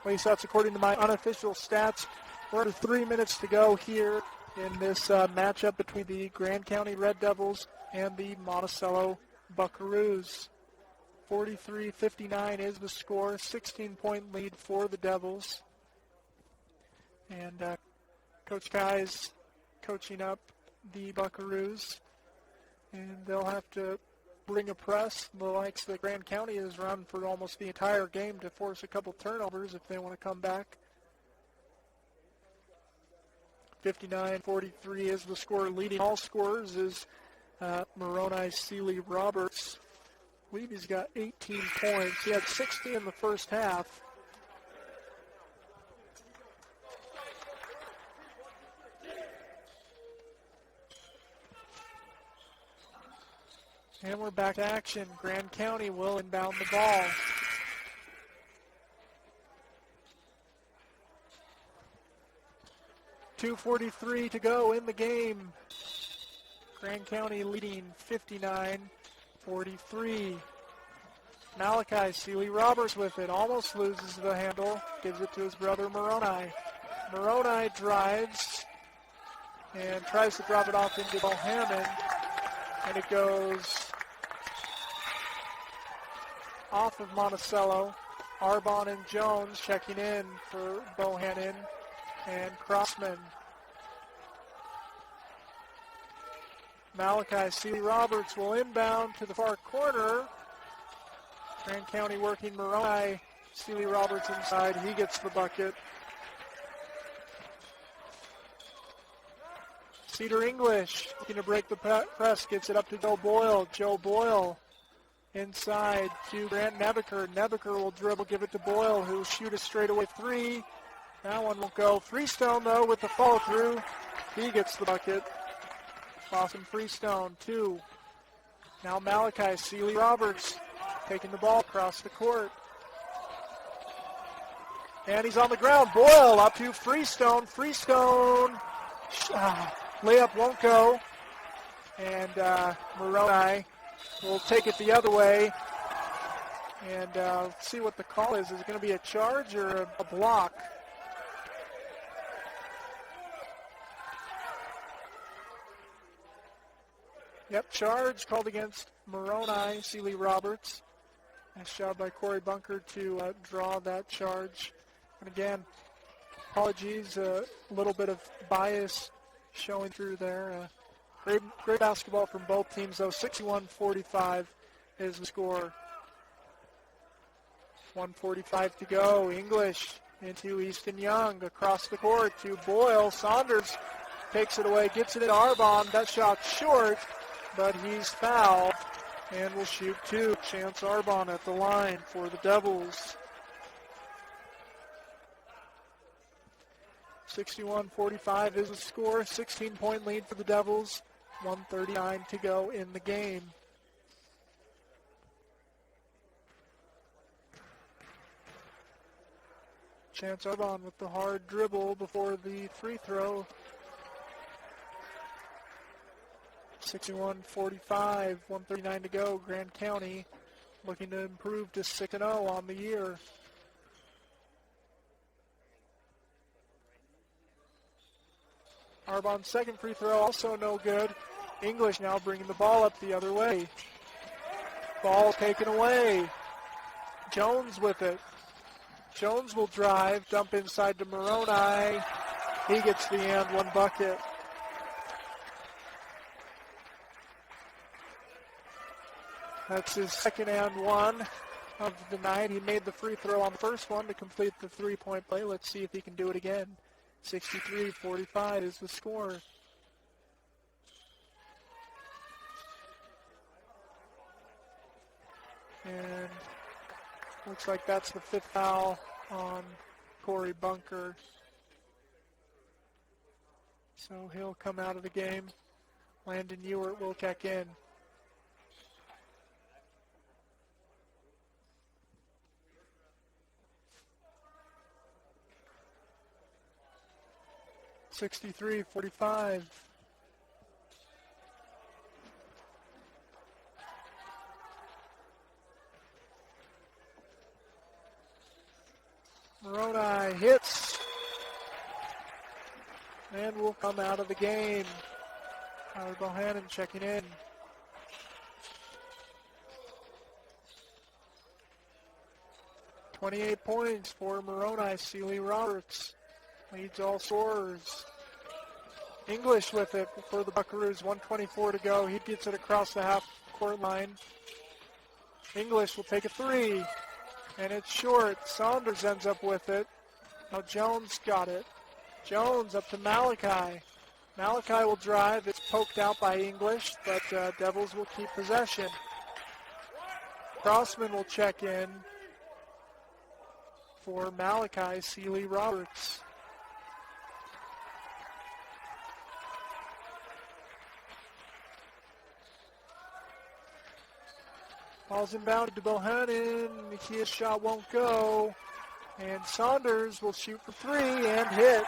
At least that's according to my unofficial stats. We're under 3 minutes to go here in this matchup between the Grand County Red Devils and the Monticello Buckaroos. 43-59 is the score, 16-point lead for the Devils. And Coach Kai's coaching up the Buckaroos, and they'll have to bring a press the likes that Grand County has run for almost the entire game to force a couple turnovers if they want to come back. 59-43 is the score. Leading all scorers is Moroni Seeley-Roberts. I believe he's got 18 points. He had 60 in the first half. And we're back to action. Grand County will inbound the ball. .243 to go in the game. Grand County leading 59-43. Malachi Seeley-Roberts with it. Almost loses the handle. Gives it to his brother Moroni. Moroni drives and tries to drop it off into Bohannon. And it goes off of Monticello. Arbon and Jones checking in for Bohannon and Crossman. Malachi Seeley Roberts will inbound to the far corner. Grand County working Moroni. Seeley Roberts inside. He gets the bucket. Cedar English looking to break the press. Gets it up to Joe Boyle. Joe Boyle inside to Grant Nebeker. Nebeker will dribble, give it to Boyle, who will shoot a straightaway three. That one won't go. Freestone, though, with the follow-through. He gets the bucket. Boston Freestone, 2. Now Malachi Seeley Roberts taking the ball across the court. And he's on the ground. Boyle up to Freestone. Freestone. Layup won't go. And Moroni will take it the other way. And let's see what the call is. Is it going to be a charge or a block? Yep, charge called against Moroni, Seeley Roberts. Nice job by Corey Bunker to draw that charge. And again, apologies, a little bit of bias showing through there. Great basketball from both teams, though. 61-45 is the score. 1:45 to go. English into Easton Young across the court to Boyle. Saunders takes it away, gets it at Arbon. That shot short, but he's fouled and will shoot 2. Chance Arbon at the line for the Devils. 61-45 is the score. 16-point lead for the Devils. 1:39 to go in the game. Chance Arbon with the hard dribble before the free throw. 61-45, 1:39 to go. Grand County looking to improve to 6-0 on the year. Arbon's second free throw also no good. English now bringing the ball up the other way. Ball taken away. Jones with it. Jones will drive, dump inside to Moroni. He gets the and one bucket. That's his second and one of the night. He made the free throw on the first one to complete the three-point play. Let's see if he can do it again. 63-45 is the score. And looks like that's the 5th foul on Corey Bunker. So he'll come out of the game. Landon Ewert will check in. $63-45. Moroni hits and will come out of the game. Tyler Bohannon checking in. $28 points for Moroni. Seeley Roberts leads all scorers. English with it for the Buckaroos. 1:24 to go. He gets it across the half-court line. English will take a three, and it's short. Saunders ends up with it. Now Jones got it. Jones up to Malachi. Malachi will drive. It's poked out by English, but Devils will keep possession. Crossman will check in for Malachi Seeley Roberts. Ball's inbounded to Bohannon. His shot won't go. And Saunders will shoot for three and hit.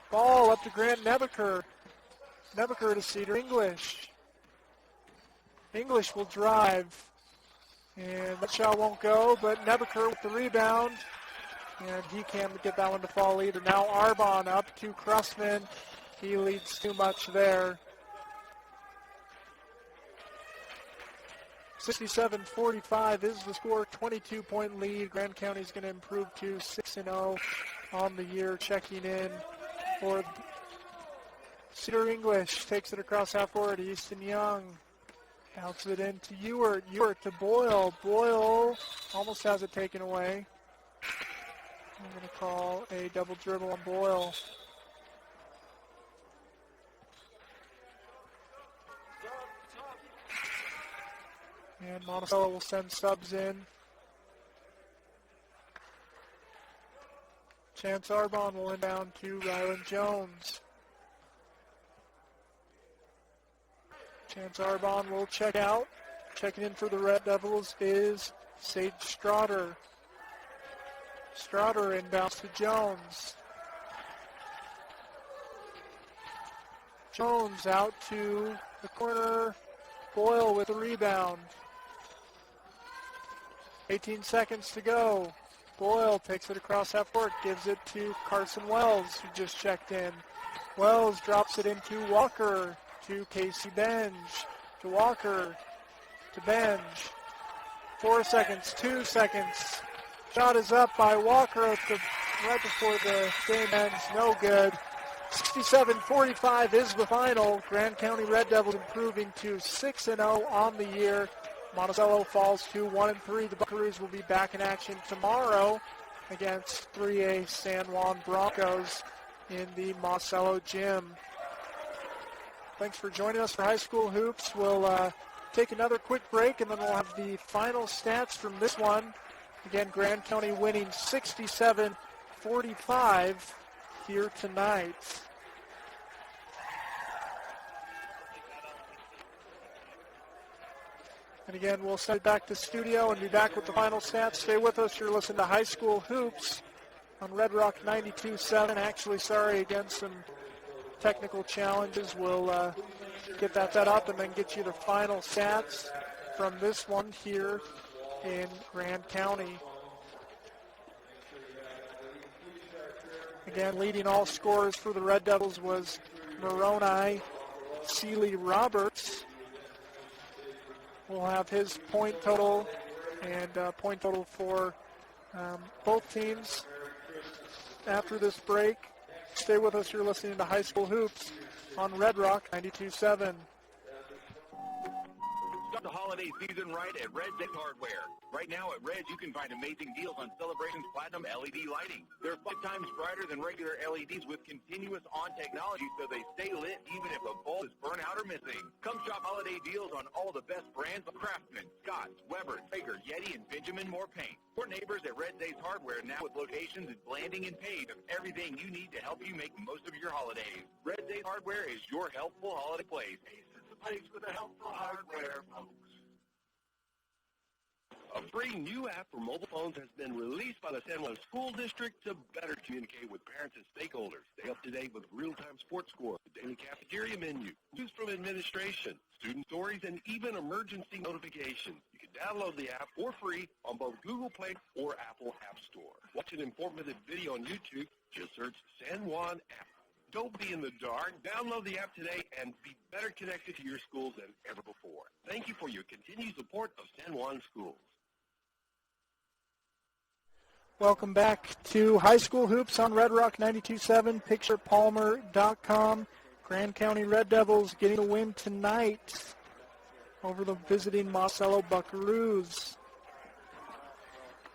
Ball up to Grant Nebeker. Nebeker to Cedar English. English will drive. And that shot won't go, but Nebeker with the rebound. And he can't get that one to fall either. Now Arbon up to Crossman. He leads too much there. 67-45 is the score. 22-point lead. Grand County is going to improve to 6-0 on the year. Checking in for Cedar English takes it across half court. Easton Young bounces it into Ewart. Ewart to Boyle. Boyle almost has it taken away. I'm going to call a double dribble on Boyle. And Monticello will send subs in. Chance Arbon will inbound to Ryland Jones. Chance Arbon will check out. Checking in for the Red Devils is Sage Straughter. Straughter inbounds to Jones. Jones out to the corner. Boyle with the rebound. 18 seconds to go. Boyle takes it across half court, gives it to Carson Wells, who just checked in. Wells drops it into Walker, to Casey Benj, to Walker, to Benj. 4 seconds, 2 seconds. Shot is up by Walker right before the game ends. No good. 67-45 is the final. Grand County Red Devils improving to 6-0 on the year. Monticello falls to 1-3. The Buckaroos will be back in action tomorrow against 3A San Juan Broncos in the Monticello gym. Thanks for joining us for High School Hoops. We'll take another quick break, and then we'll have the final stats from this one. Again, Grand County winning 67-45 here tonight. And again, we'll send it back to studio and be back with the final stats. Stay with us. You're listening to High School Hoops on Red Rock 92.7. Actually, sorry, again, some technical challenges. We'll get that set up and then get you the final stats from this one here in Grand County. Again, leading all scorers for the Red Devils was Moroni Seeley Roberts. We'll have his point total and point total for both teams after this break. Stay with us. You're listening to High School Hoops on Red Rock 92.7. Start the holiday season right at Red's Hardware. Right now at Red's, you can find amazing deals on Celebrations Platinum LED lighting. They're 5 times brighter than regular LEDs with continuous on technology, so they stay lit even if a bulb is burnt out or missing. Come shop holiday deals on all the best brands of Craftsman, Scotts, Weber, Traeger, Yeti, and Benjamin Moore Paint. Your neighbors at Red's Hardware now with locations in Blanding and Page of everything you need to help you make the most of your holidays. Red's Hardware is your helpful holiday place. Place with a helpful hardware, folks. A free new app for mobile phones has been released by the San Juan School District to better communicate with parents and stakeholders. Stay up to date with real-time sports scores, the daily cafeteria menu, news from administration, student stories, and even emergency notifications. You can download the app for free on both Google Play or Apple App Store. Watch an informative video on YouTube. Just search San Juan app. Don't be in the dark. Download the app today and be better connected to your schools than ever before. Thank you for your continued support of San Juan Schools. Welcome back to High School Hoops on Red Rock 92.7, PicturePalmer.com. Grand County Red Devils getting a win tonight over the visiting Monticello Buckaroos.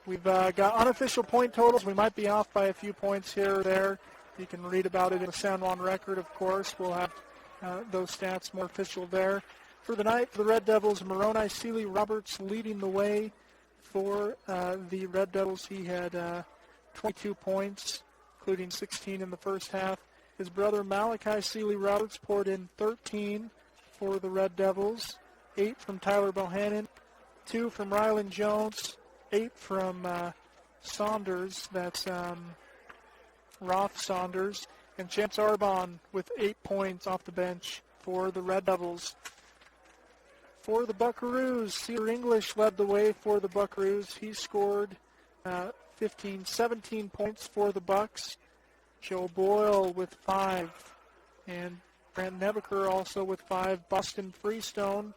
We've got unofficial point totals. We might be off by a few points here or there. You can read about it in the San Juan Record, of course. We'll have those stats more official there. For the night, for the Red Devils, Moroni Seeley Roberts leading the way for the Red Devils. He had 22 points, including 16 in the first half. His brother Malachi Seeley Roberts poured in 13 for the Red Devils, 8 from Tyler Bohannon, 2 from Ryland Jones, 8 from Saunders. That's Roth Saunders, and Chance Arbon with 8 points off the bench for the Red Devils. For the Buckaroos, Cedar English led the way for the Buckaroos. He scored 17 points for the Bucks. Joe Boyle with 5, and Brent Nebeker also with 5. Boston Freestone,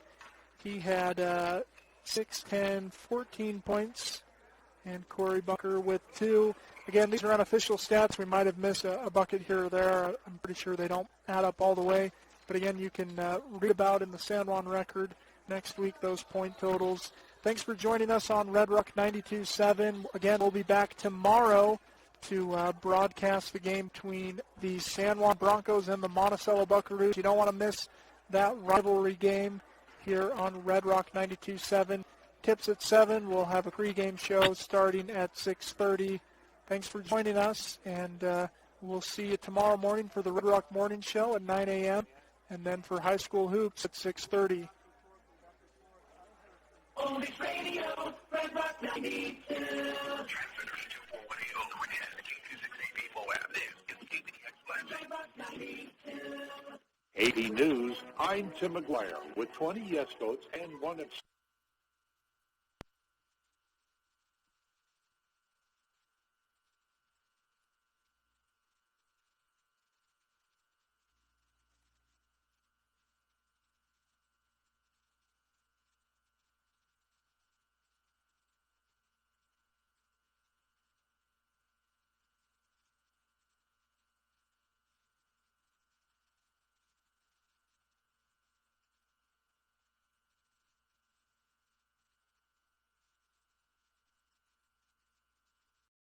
he had 6, 10, 14 points and Corey Bunker with 2. Again, these are unofficial stats. We might have missed a bucket here or there. I'm pretty sure they don't add up all the way. But again, you can read about in the San Juan Record next week those point totals. Thanks for joining us on Red Rock 92.7. Again, we'll be back tomorrow to broadcast the game between the San Juan Broncos and the Monticello Buckaroos. You don't want to miss that rivalry game here on Red Rock 92.7. Tips at 7. We'll have a pregame show starting at 6:30. Thanks for joining us, and we'll see you tomorrow morning for the Red Rock Morning Show at 9 a.m. and then for high school hoops at 6:30. Oldies Radio, Red Rock 92. AD News, I'm Tim McGuire with 20 yes votes and 1 abstention.